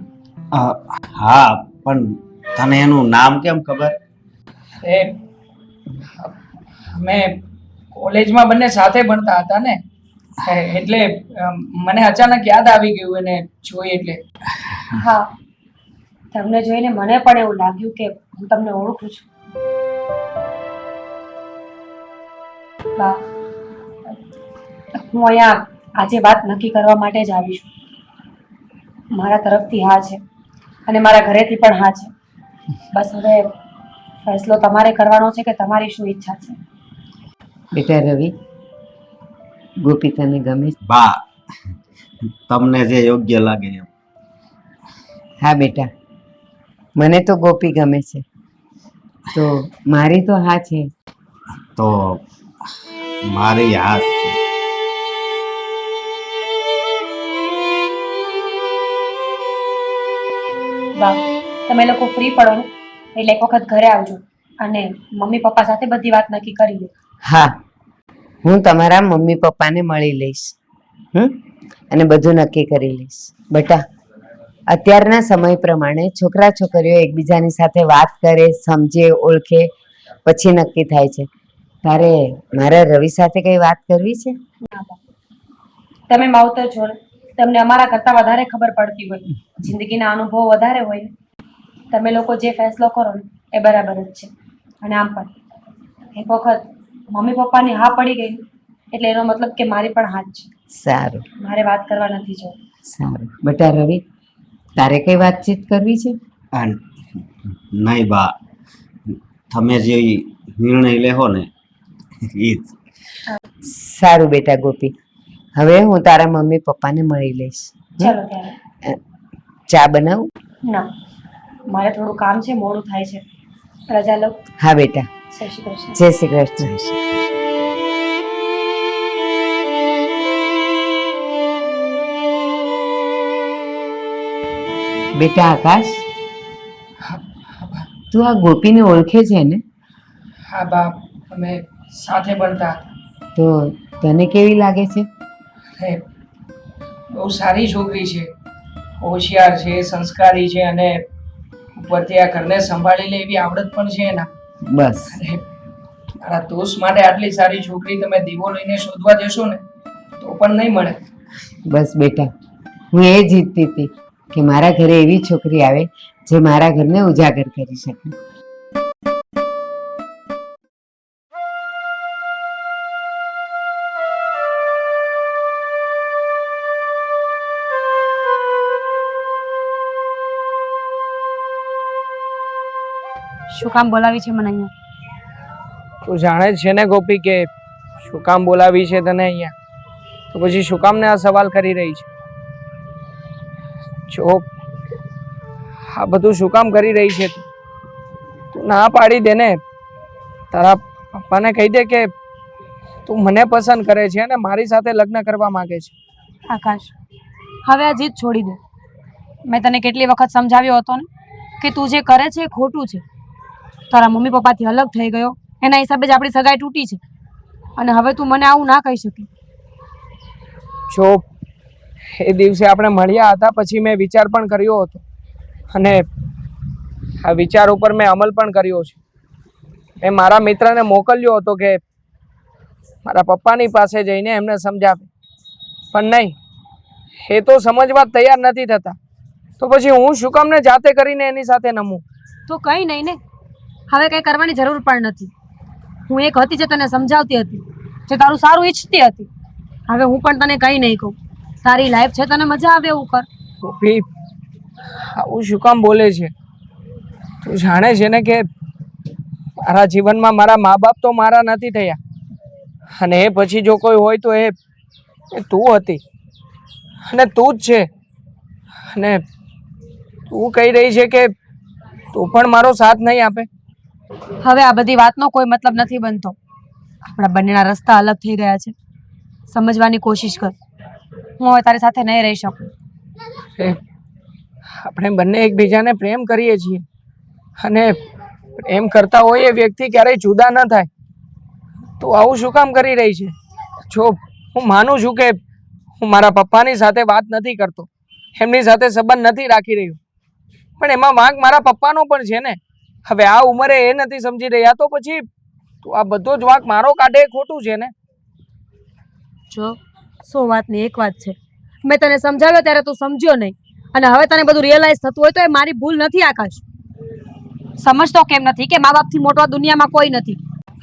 S3: હા, પણ તને એનું નામ કેમ ખબર?
S4: એ અમે કોલેજમાં બંને સાથે ભણતા હતા ને, એટલે મને અચાનક યાદ આવી ગયું એને જોઈ એટલે.
S6: હા, તમને જોઈને મને પણ એવું લાગ્યું કે હું તમને ઓળખું છું. બા, હું અહીંયા આજે વાત નક્કી કરવા માટે જ આવી છું. મારા તરફથી હા છે અને મારા ઘરેથી પણ હા છે. બસ હવે ફેસલો તમારે કરવાનો છે કે તમારી શું ઈચ્છા છે.
S5: બેટા રવિ, ગોપી તને ગમે છે?
S3: બા, તમને જે યોગ્ય લાગે એમ.
S5: હા બેટા, મને તો ગોપી ગમે છે, તો મારી તો હા છે.
S3: તો મારી હાથ છે.
S6: બા, તમે લોકો ફ્રી પડો ને એટલે એક વખત ઘરે આવજો અને મમ્મી પપ્પા સાથે બધી વાત નક્કી કરી લો.
S5: હા, હું તમારા મમ્મી પપ્પાને મળી લઈશ અને બધું નક્કી કરી લઈશ. બેટા, અત્યારના સમય પ્રમાણે છોકરા છોકરીઓ એકબીજાની સાથે વાત કરે, સમજે, ઓળખે પછી નક્કી થાય છે. તારે મારા રવિ સાથે કઈ વાત કરવી છે?
S6: ના બા, તમે માવતર છો ને, તમને અમારા કરતા વધારે ખબર પડતી હોય, જિંદગીના અનુભવો વધારે હોય ને. તમે લોકો જે ફેસલો કરો ને એ બરાબર જ છે. અને આમ પણ એક વખત મમ્મી પપ્પાની હા પડી ગઈ એટલે એનો મતલબ કે મારી પણ હા જ છે.
S5: સારું
S6: મારે વાત કરવા નથી જવું.
S5: સારું. બેટા રવિ, તારે કઈ વાતચીત કરવી છે?
S3: નહીં બા, તમે જે નિર્ણય લેહો ને એ જ.
S5: સારું બેટા ગોપી, હવે હું તારા મમ્મી પપ્પાને મળી લઈશ.
S6: ચાલો ત્યારે.
S5: ચા બનાવું?
S6: ના, મારે થોડું કામ છે, મોડું થાય છે. રજા લો.
S5: હા બેટા.
S6: જય શ્રી કૃષ્ણ.
S5: જય શ્રી કૃષ્ણ. બેટા આકાશ, તું આ ગોપીને ઓળખે છે ને?
S4: હા બા, અમે સાથે ભણતા હતા.
S5: તો તને કેવી લાગે છે?
S4: અરે, બહુ સારી છોકરી છે, હોશિયાર છે, સંસ્કારી છે અને ઉપરથી આ ઘરને સંભાળી લે એવી આવડત પણ છે એના.
S5: બસ
S4: અરે, મારા દોસ્ત માટે આટલી સારી છોકરી તમે દીવો લઈને શોધવા જશો ને તો પણ નહીં મળે.
S5: બસ બેટા, હું એ જ ઈચ્છતી હતી કે મારા ઘરે એવી છોકરી આવે જે મારા ઘરને ઉજાગર કરી શકે.
S6: શું કામ બોલાવી છે મને અહીંયા?
S4: તું જાણે જ છે ને ગોપી કે શું કામ બોલાવી છે તને અહીંયા, તો પછી શું કામ ને આ સવાલ કરી રહી છે? જો આ બધું શું કામ કરી રહી છે તું ના પાડી દે ને. તારા પપ્પાને કહી દે કે તું મને પસંદ કરે છે અને મારી સાથે લગ્ન કરવા માંગે છે.
S6: આકાશ, હવે આ જીદ છોડી દે. મેં તને કેટલી વખત સમજાવ્યો હતો ને કે તું જે કરે છે એ ખોટું છે. તારા મમ્મી પપ્પાથી અલગ થઈ ગયો એના હિસાબે જ આપણી સગાઈ તૂટી છે અને હવે તું મને આવું ના કહી શકે.
S4: જો એ દિવસે આપણે મળ્યા હતા પછી મેં વિચાર પણ કર્યો હતો અને આ વિચાર ઉપર મેં અમલ પણ કર્યો છે. મેં મારા મિત્રને મોકલ્યો હતો કે મારા પપ્પાની પાસે જઈને એમને સમજાવે, પણ નહીં, એ તો સમજવા તૈયાર નથી થતા. તો પછી હું શું કામ ને જાતે કરીને એની સાથે નમું?
S6: તો કંઈ નહીં ને, હવે કંઈ કરવાની જરૂર પણ નથી. હું એક હતી જે તને સમજાવતી હતી, જે તારું સારું ઈચ્છતી હતી. હવે હું પણ તને કંઈ નહીં કહું. તારી લાઈફ છે, તને મજા આવે એવું કર.
S4: ગોપી, આવું શું કામ બોલે છે? તું જાણે છે ને કે મારા જીવનમાં મારા મા બાપ તો મારા નથી થયા, અને એ પછી જો કોઈ હોય તો એ તું હતી, અને તું જ છે. અને તું કહી રહી છે કે તું પણ મારો સાથ નહીં આપે.
S6: હવે આ બધી વાતનો કોઈ મતલબ નથી બનતો. આપણા બંનેના રસ્તા અલગ થઈ ગયા છે. સમજવાની કોશિશ કર. હું હવે તારી સાથે નહીં રહી શકું.
S4: આપણે બંને એકબીજાને પ્રેમ કરીએ છીએ, અને પ્રેમ કરતા હોય એ વ્યક્તિ ક્યારેય જુદા ન થાય. તું આવું શું કામ કરી રહી છે? જો હું માનું છું કે હું મારા પપ્પાની સાથે વાત નથી કરતો, એમની સાથે સંબંધ નથી રાખી રહ્યો, પણ એમાં વાંક મારા પપ્પાનો પણ છે ને. હવે આ ઉંમરે એ નથી સમજી રહ્યા તો પછી તું આ બધો જ વાંક મારો કાઢે એ ખોટું છે ને.
S6: જો 100 વાતની એક વાત છે, મેં તને સમજાવ્યો ત્યારે તું સમજ્યો નહીં, અને હવે તને બધું રિયલાઇઝ થતું હોય તો એ મારી ભૂલ નથી. આકાશ, સમજતો કેમ નથી કે મા બાપથી મોટો આ દુનિયામાં કોઈ નથી?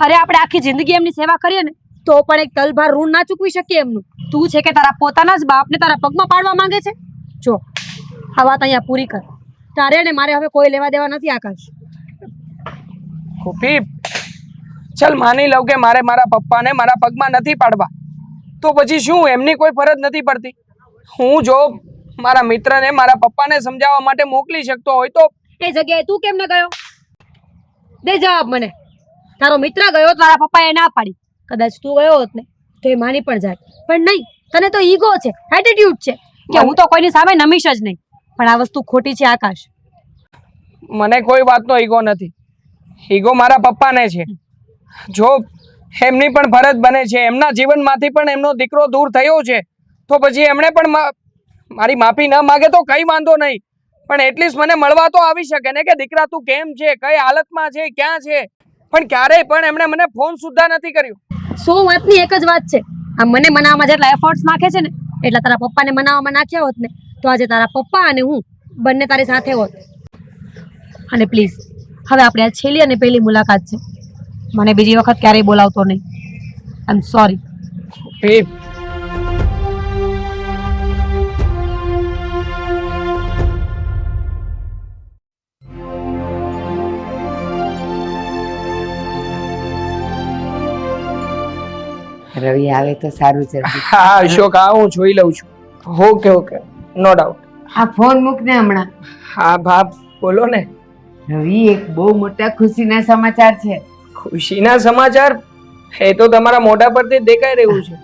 S6: અરે આપણે આખી જિંદગી એમની સેવા કરીએ ને તો પણ એક તલભાર ઋણ ના ચૂકવી શકીએ એમનું. તું છે કે તારા પોતાના જ બાપને તારા પગમાં પાડવા માંગે છે? જો આ વાત અહીંયા પૂરી કર. તારે ને મારે હવે કોઈ લેવા દેવા નથી. આકાશ,
S4: ગોપી, ચલ માની લઉં કે મારે મારા પપ્પાને મારા પગમાં નથી પાડવા, તો પછી શું એમની કોઈ ફરજ નથી પડતી? હું જો મારા મિત્રને મારા પપ્પાને સમજાવવા માટે મોકલી શકતો હોય તો
S6: એ જગ્યાએ તું કેમ ન ગયો? દે જવાબ મને. તારો મિત્ર ગયો, તારા પપ્પાએ ના પાડી. કદાચ તું ગયો હોત ને તો એ માની પણ જાત, પણ નહીં. તને તો ઈગો છે, એટીટ્યુડ છે કે હું તો કોઈની સામે નમીશ જ નહીં. પણ આ વસ્તુ ખોટી છે આકાશ.
S4: મને કોઈ વાતનો ઈગો નથી. ઈગો મારા પપ્પાને છે. જો એમની પણ ફરજ બને છે, એમના જીવનમાંથી પણ એમનો દીકરો દૂર થયો છે, તો પછી એમણે પણ મારી માફી ન માગે તો કઈ વાંધો નહીં, પણ એટલીસ્ટ મને મળવા તો આવી શકે ને કે દીકરા તું કેમ છે, કઈ હાલતમાં છે, ક્યાં છે. પણ ક્યારેય પણ એમણે મને ફોન સુદ્ધા નથી કર્યો.
S6: 100 વાતની એક જ વાત છે, આ મને મનાવવામાં જેટલા એફર્ટ્સ નાખે છે ને એટલા તારા પપ્પાને મનાવવામાં નાખ્યા હોત ને તો આજે તારા પપ્પા અને હું બંને તારી સાથે હોત. અને પ્લીઝ હવે આપણે આ છેલ્લી અને પહેલી મુલાકાત છે. મને બીજી વખત ક્યારેય બોલાવતો નહીં. આઈ એમ સોરી.
S5: રવિ આવે તો સારું છે.
S4: હા અશોક, હા હું જોઈ લઉં છું. Okay okay, no doubt.
S5: આ ફોન મૂક ને હમણાં.
S4: હા બાપ, બોલો ને.
S5: રવિ, એક બહુ મોટા ખુશીના સમાચાર છે.
S4: ખુશીના સમાચાર? એ તો તમારા મોઢા પરથી દેખાઈ રહ્યું છે.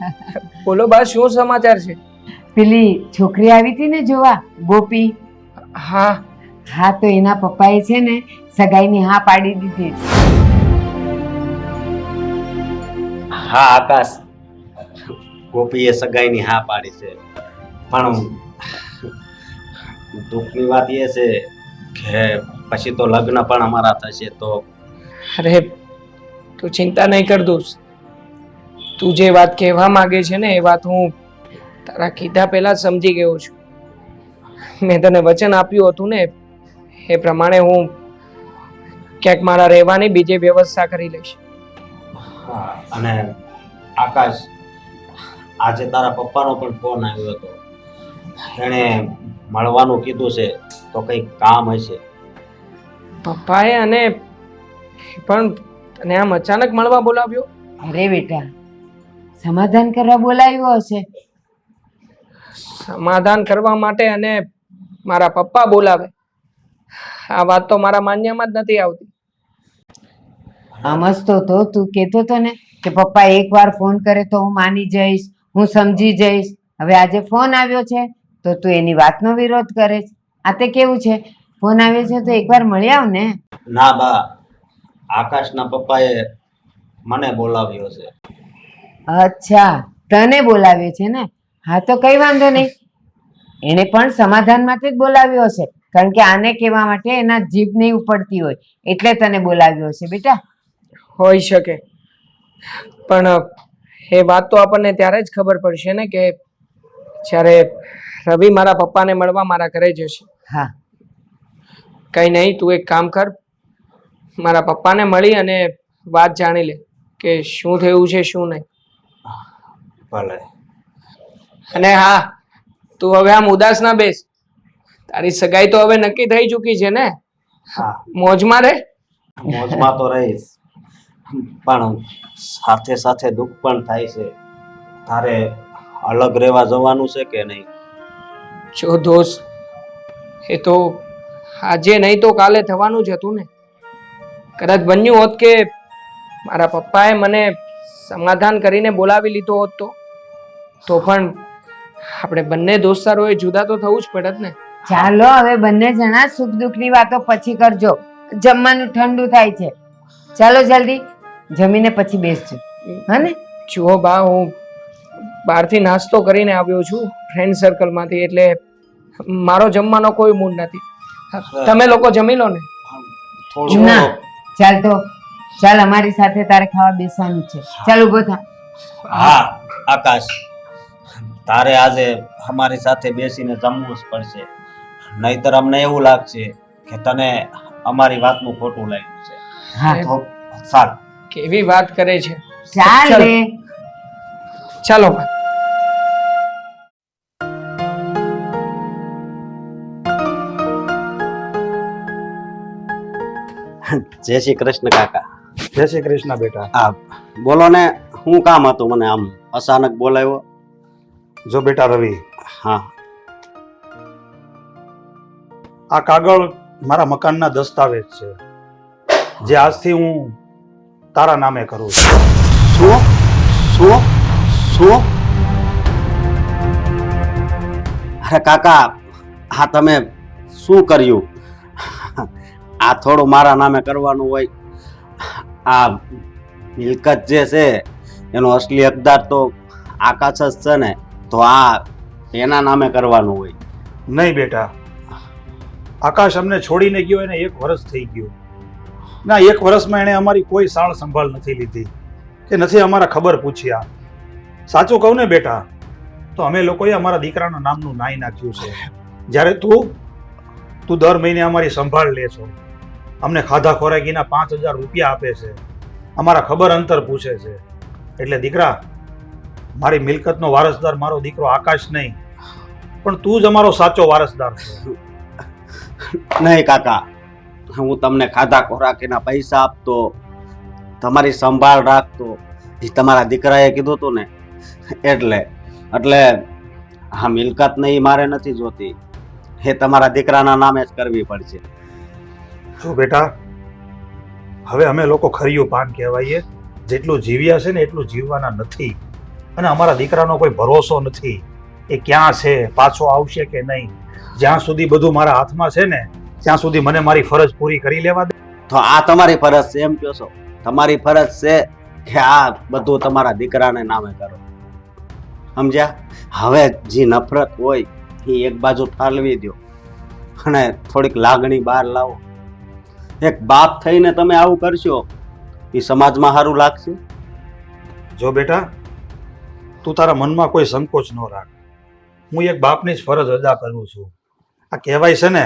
S4: બોલો બા, શું સમાચાર છે?
S5: પેલી છોકરી આવી હતી ને જોવા, ગોપી.
S4: હા
S5: હા, તો એના પપ્પાએ છે ને સગાઈની હા પાડી દીધી.
S3: હા આકાશ, ગોપીએ સગાઈની હા પાડી છે, પણ દુઃખની વાત એ છે કે પછી તો લગ્ન પણ અમારા થશે. તો
S4: અરે તું ચિંતા નહીં કર દોસ્ત. તું જે વાત કહેવા માંગે છે ને એ વાત હું તારા કીધા પહેલા સમજી ગયો છું. મેં તને વચન આપ્યું હતું ને એ પ્રમાણે હું ક્યાંક મારા રહેવાની બીજી વ્યવસ્થા કરી લઈશ.
S3: હા, અને આકાશ, આજે તારા પપ્પાનો પણ ફોન આવ્યો હતો. એણે મળવાનું કીધું છે, તો કંઈક કામ હશે.
S4: પપ્પાએ અને પણ તને આમ અચાનક મળવા બોલાવ્યો?
S5: અરે બેટા, સમાધાન કરવા બોલાવ્યો હશે.
S4: સમાધાન કરવા માટે અને મારા પપ્પા બોલાવે? આ વાત તો મારા માન્યમાં જ નથી આવતી.
S5: સમજતો તો તું કહેતો હતો ને કે પપ્પા એકવાર ફોન કરે તો હું માની જઈશ, હું સમજી જઈશ. હવે આજે ફોન આવ્યો છે તો તું એની વાતનો વિરોધ કરે છે. આ તે કેવું છે? ફોન આવ્યો છે તો એકવાર મળી આવ ને.
S3: ના બા, આકાશના પપ્પાએ મને બોલાવ્યો છે.
S5: અચ્છા, તને બોલાવ્યો છે ને? હા તો કઈ વાંધો નહીં. એને પણ સમાધાન માટે જ બોલાવ્યો હશે, કારણ કે આને કહેવા માટે એના જીભ નહીં ઉપડતી હોય એટલે તને બોલાવ્યો હશે બેટા.
S4: હોઈ શકે, પણ એ વાત તો આપણને ત્યારે જ ખબર પડશે ને કે જ્યારે રવિ મારા પપ્પાને મળવા મારા ઘરે જશે.
S5: હા
S4: કઈ નહીં, તું એક કામ કર, મારા પપ્પાને મળી અને વાત જાણી લે કે શું થયું છે શું નહીં.
S3: ભલે.
S4: અને હા, તું હવે આમ ઉદાસ ના બેસ. તારી સગાઈ તો હવે નક્કી થઈ ચૂકી છે ને.
S3: હા,
S4: મોજમાં રહે.
S3: મોજમાં તો રહીશ, પણ સાથે સાથે દુઃખ પણ થાય છે. તારે અલગ રહેવા જવાનું છે કે નહીં?
S4: જો દોસ્ત, એ તો આજે નહીં તો કાલે થવાનું જ હતું ને. કદાચ બન્યું હોત કે મારા પપ્પાએ મને સમાધાન કરીને બોલાવી લીધો હોત તો પણ આપણે બંને દોસ્તારોએ જુદા તો થવું જ પડત ને.
S5: ચાલો હવે બંને જણા સુખ દુઃખની વાતો પછી કરજો, જમવાનું ઠંડુ થાય છે. ચાલો જલ્દી જમીને પછી બેસજો, હા ને?
S4: જુઓ બા, હું બહારથી નાસ્તો કરીને આવ્યો છું ફ્રેન્ડ સર્કલમાંથી, એટલે મારો જમવાનો કોઈ મૂડ નથી. તમે લોકો જમી લો ને.
S3: થોડું
S5: ના ચાલ તો ચાલ, અમારી સાથે તારે ખાવા બેસવાનું છે. ચાલ ઉભો થા.
S3: હા આકાશ, તારે આજે અમારી સાથે બેસીને જમવું જ પડશે, નહીતર અમને એવું લાગશે કે તને અમારી વાતનું ખોટું લાગ્યું છે.
S5: હા
S3: તો ચાલ.
S4: કેવી વાત કરે છે.
S5: ચાલ
S4: ચાલ.
S5: રે.
S4: ચાલો બા.
S3: જય શ્રી કૃષ્ણ કાકા.
S1: જય શ્રી કૃષ્ણ બેટા.
S3: હા બોલો ને, શું કામ હતું? મને આમ અચાનક બોલાવ્યો.
S1: જો બેટા રવિ,
S3: હા
S1: આ કાગળ મારા મકાનના દસ્તાવેજ છે, જે આજથી હું તારા નામે કરું છું.
S3: શું શું શું? અરે કાકા, હા તમે શું કર્યું? આ થોડું મારા નામે કરવાનું હોય. આ મિલકત જે છે એનો અસલી હકદાર તો આકાશ જ છે ને, તો આ એના નામે કરવાનું હોય.
S1: નહીં બેટા, આકાશ અમને છોડીને ગયો એને 1 વર્ષ થઈ ગયું. ના 1 વર્ષમાં એણે અમારી કોઈ સાળ સંભાળ નથી લીધી કે નથી અમારા ખબર પૂછ્યા. સાચું કહું ને બેટા, તો અમે લોકોએ અમારા દીકરાના નામનું નાઈ નાખ્યું છે. જ્યારે તું દર મહિને અમારી સંભાળ લે છો, અમને ખાધા ખોરાકીના 5000 રૂપિયા આપે છે, અમારા ખબર અંતર પૂછે છે, એટલે દીકરા, મારી મિલકતનો વારસદાર મારો દીકરો આકાશ નહીં, પણ તું જ અમારો સાચો વારસદાર છે.
S3: નહીં કાકા, હું તમને ખાધા ખોરાકીના પૈસા આપતો, તમારી સંભાળ રાખતો, એ તમારા દીકરાએ કીધું હતું ને, એટલે આ મિલકત નહીં મારે નથી જોતી, એ તમારા દીકરાના નામે જ કરવી પડશે.
S1: જો બેટા, હવે અમે લોકો ખરિયું પાન કહેવાઈએ. જેટલું જીવ્યા છે ને એટલું જીવવાના નથી, અને અમારા દીકરાનો કોઈ ભરોસો નથી. એ ક્યાં છે, પાછો આવશે કે નહીં. જ્યાં સુધી બધું મારા હાથમાં છે ને ત્યાં સુધી મને મારી ફરજ પૂરી કરી લેવા દે.
S3: તો આ તમારી ફરજ છે એમ કહો છો? તમારી ફરજ છે કે આ બધું તમારા દીકરાને નામે કરો, સમજ્યા? હવે જે નફરત હોય એ એક બાજુ ઠાલવી દો અને થોડીક લાગણી બહાર લાવો. એક બાપ થઈને તમે આવું કરશો, એ સમાજમાં સારું લાગશે?
S1: જો બેટા, તું તારા મનમાં કોઈ સંકોચ ન રાખ. હું એક બાપની જ ફરજ અદા કરું છું. આ કહેવાય છે ને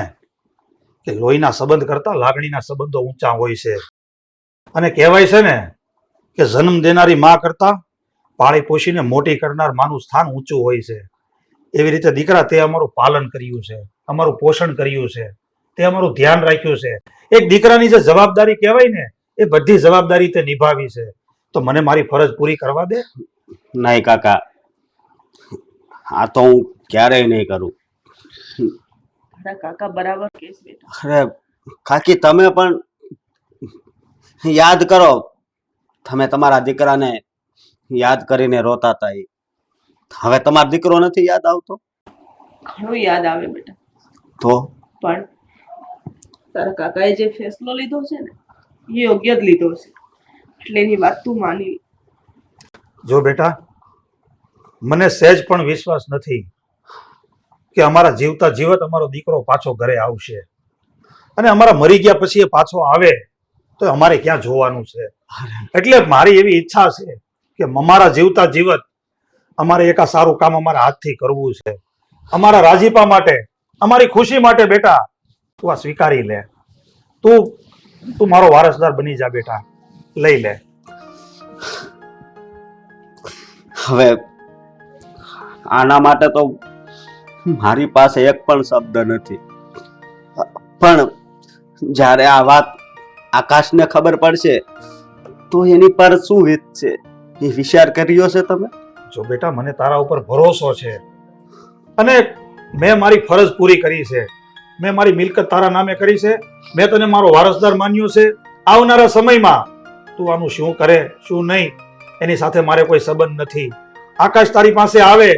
S1: કે લોહીના સંબંધ કરતા લાગણીના સંબંધો ઊંચા હોય છે, અને કહેવાય છે ને કે જન્મ દેનારી માં કરતા પાળી પોષીને મોટી કરનાર માનું સ્થાન ઊંચું હોય છે. એવી રીતે દીકરા, તે અમારું પાલન કર્યું છે, અમારું પોષણ કર્યું છે, તે અમારું ધ્યાન રાખ્યું છે. એક દીકરાની જે જવાબદારી કહેવાય ને, એ બધી જવાબદારી તે નિભાવી છે. તો મને મારી ફરજ પૂરી કરવા દે.
S3: નહીં કાકા, આ તો હું ક્યારેય નહીં કરું.
S2: તારા કાકા બરાબર કેસ બેટા.
S3: અરે કાકી, તમે પણ યાદ કરો, તમે તમારા દીકરાને યાદ કરીને રોતા હતા. હવે તમારો દીકરો નથી યાદ આવતો?
S2: ઘણું યાદ આવે બેટા,
S3: તો
S2: પણ તારા કાકાએ જે ફેસલો લીધો છે ને એ યોગ્ય જ લીધો છે, એટલે એની વાત તું માની.
S1: જો બેટા, મને સહેજ પણ વિશ્વાસ નથી કે અમારા જીવતા જીવત અમારો દીકરો પાછો ઘરે આવશે, અને અમારા મરી ગયા પછી એ પાછો આવે તો અમારે ક્યાં જોવાનું છે. એટલે મારી એવી ઈચ્છા છે કે અમારા જીવતા જીવત અમારે એક આ સારું કામ અમારા હાથથી કરવું છે. અમારા રાજીપા માટે અમારી ખુશી માટે બેટા તું આ સ્વીકારી લે. તું મારો વારસદાર બની જા બેટા, લઈ લે.
S3: હવે આના માટે તો મારી પાસે એક પણ શબ્દ નથી, પણ જ્યારે આ વાત આકાશને ખબર પડશે તો એની પર શું વીત છે એ વિચાર કર્યો છે તમે?
S1: જો બેટા, મને તારા ઉપર ભરોસો છે અને મેં મારી ફરજ પૂરી કરી છે. મેં મારી મિલકત તારા નામે કરી છે. મેં તને મારો વારસદાર માન્યો છે. આવનારા સમયમાં તું આનું શું કરે શું નહીં એની સાથે મારે કોઈ સંબંધ નથી. આકાશ તારી પાસે આવે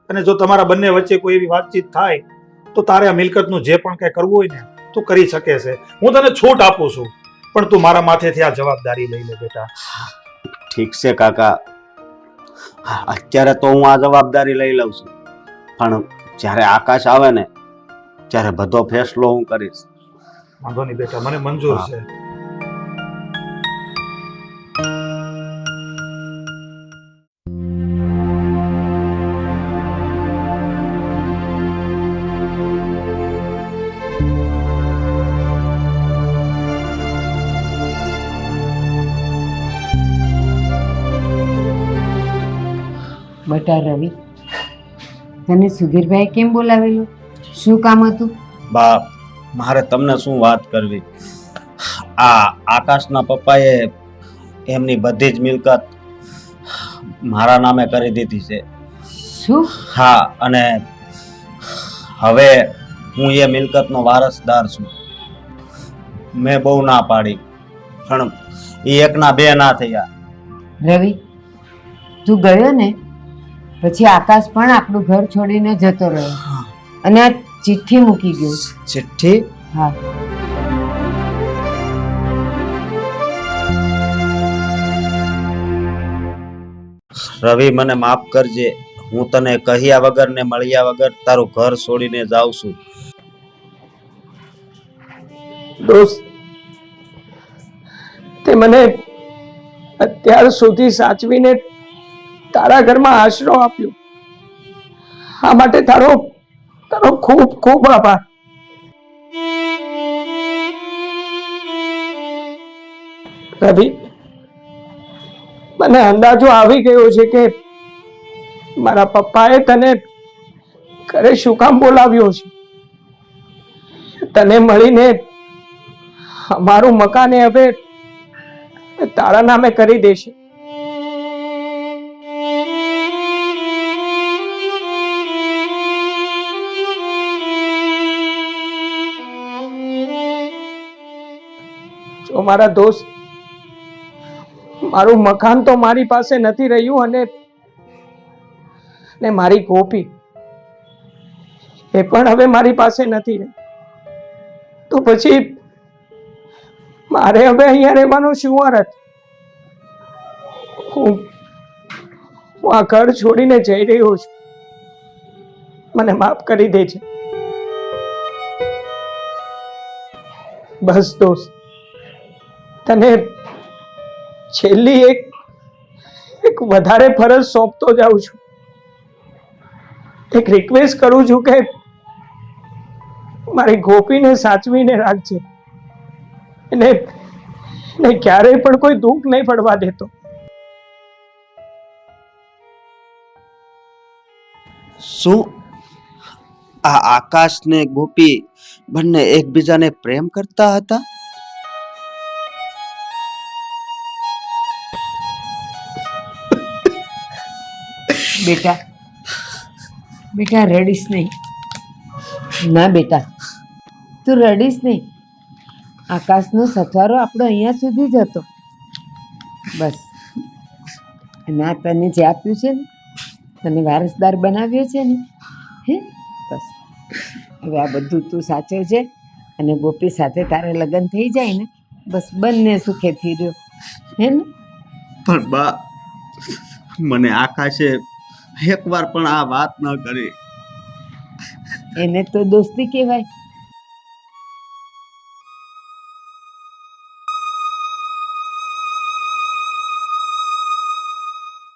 S1: અને જો તમારા બંને વચ્ચે કોઈ એવી વાતચીત થાય તો તારે આ મિલકતનું જે પણ કંઈ કરવું હોય ને તું કરી શકે છે. હું તને છૂટ આપું છું, પણ તું મારા માથેથી આ જવાબદારી લઈ લે બેટા.
S3: ઠીક છે કાકા, અત્યારે તો હું આ જવાબદારી લઈ લઉં છું, પણ જ્યારે આકાશ આવે ને ત્યારે બધો ફેસલો હું કરીશ.
S1: વાંધો નહીં બેટા, મને મંજૂર છે.
S5: બટા રવિ, તને સુધીરભાઈ કેમ બોલાવેલો? શું કામ હતું?
S3: બા, મારે તમને શું વાત કરવી. આ આકાશના પપ્પાએ એમની બધી જ મિલકત મારા નામે કરી દીધી છે.
S5: શું?
S3: હા, અને હવે હું એ મિલકતનો વારસદાર છું. મેં બહુ ના પાડી, પણ એ એકના બે ના થયા.
S5: રવિ, તું ગયો ને પછી આકાશ પણ આપણું ઘર છોડીને જતો રહ્યો અને આ ચિઠ્ઠી મૂકી ગયો.
S3: ચિઠ્ઠી?
S5: હા.
S3: રવિ, મને માફ કરજે. હું તને કહ્યા વગર ને મળ્યા વગર તારું ઘર છોડીને જાઉં છું.
S4: દોસ્ત, તે મને અત્યાર સુધી સાચવીને તારા ઘરમાં આશરો આપ્યો, આ માટે તારો ખૂબ ખૂબ આભાર. રવિ, મને અંદાજો આવી ગયો છે કે મારા પપ્પાએ તને ઘરે શું કામ બોલાવ્યો છે. તને મળીને અમારું મકાન હવે તારા નામે કરી દેશે. જો મારા દોસ્ત, મારું મકાન તો મારી પાસે નથી રહ્યું અને મારી ગોપી એ પણ હવે મારી પાસે નથી રહી. તો પછી મારે હવે અહીંયા રહેવાનો શું અર્થ? હું આ ઘર છોડીને જઈ રહ્યો છું. મને માફ કરી દેજે. બસ દોસ્ત, તને છેલ્લી એક વધારે ફરજ સોંપતો જાઉં છું. એક રિક્વેસ્ટ કરું છું કે મારી ગોપીને સાચવીને રાખજે. એને ક્યારેય પણ કોઈ દુઃખ નહીં પડવા દેતો.
S3: શું આ આકાશ ને ગોપી બંને એકબીજાને પ્રેમ કરતા હતા?
S5: બેટા, બેટા રડીશ નહીં. ના બેટા, તું રડીશ નહીં. આકાશનો સથવારો આપણો અહીંયા સુધી જ હતો. બસ, અને આ તને જે આપ્યું છે ને, તને વારસદાર બનાવ્યો છે ને, હે બસ હવે આ બધું તું સાચવજે અને ગોપી સાથે તારે લગ્ન થઈ જાય ને, બસ બંને સુખેથી રહ્યો, હે ને?
S3: પણ બા, મને આકાશે એકવાર પણ આ વાત ન કરી.
S5: એને તો દોસ્તી કહેવાય.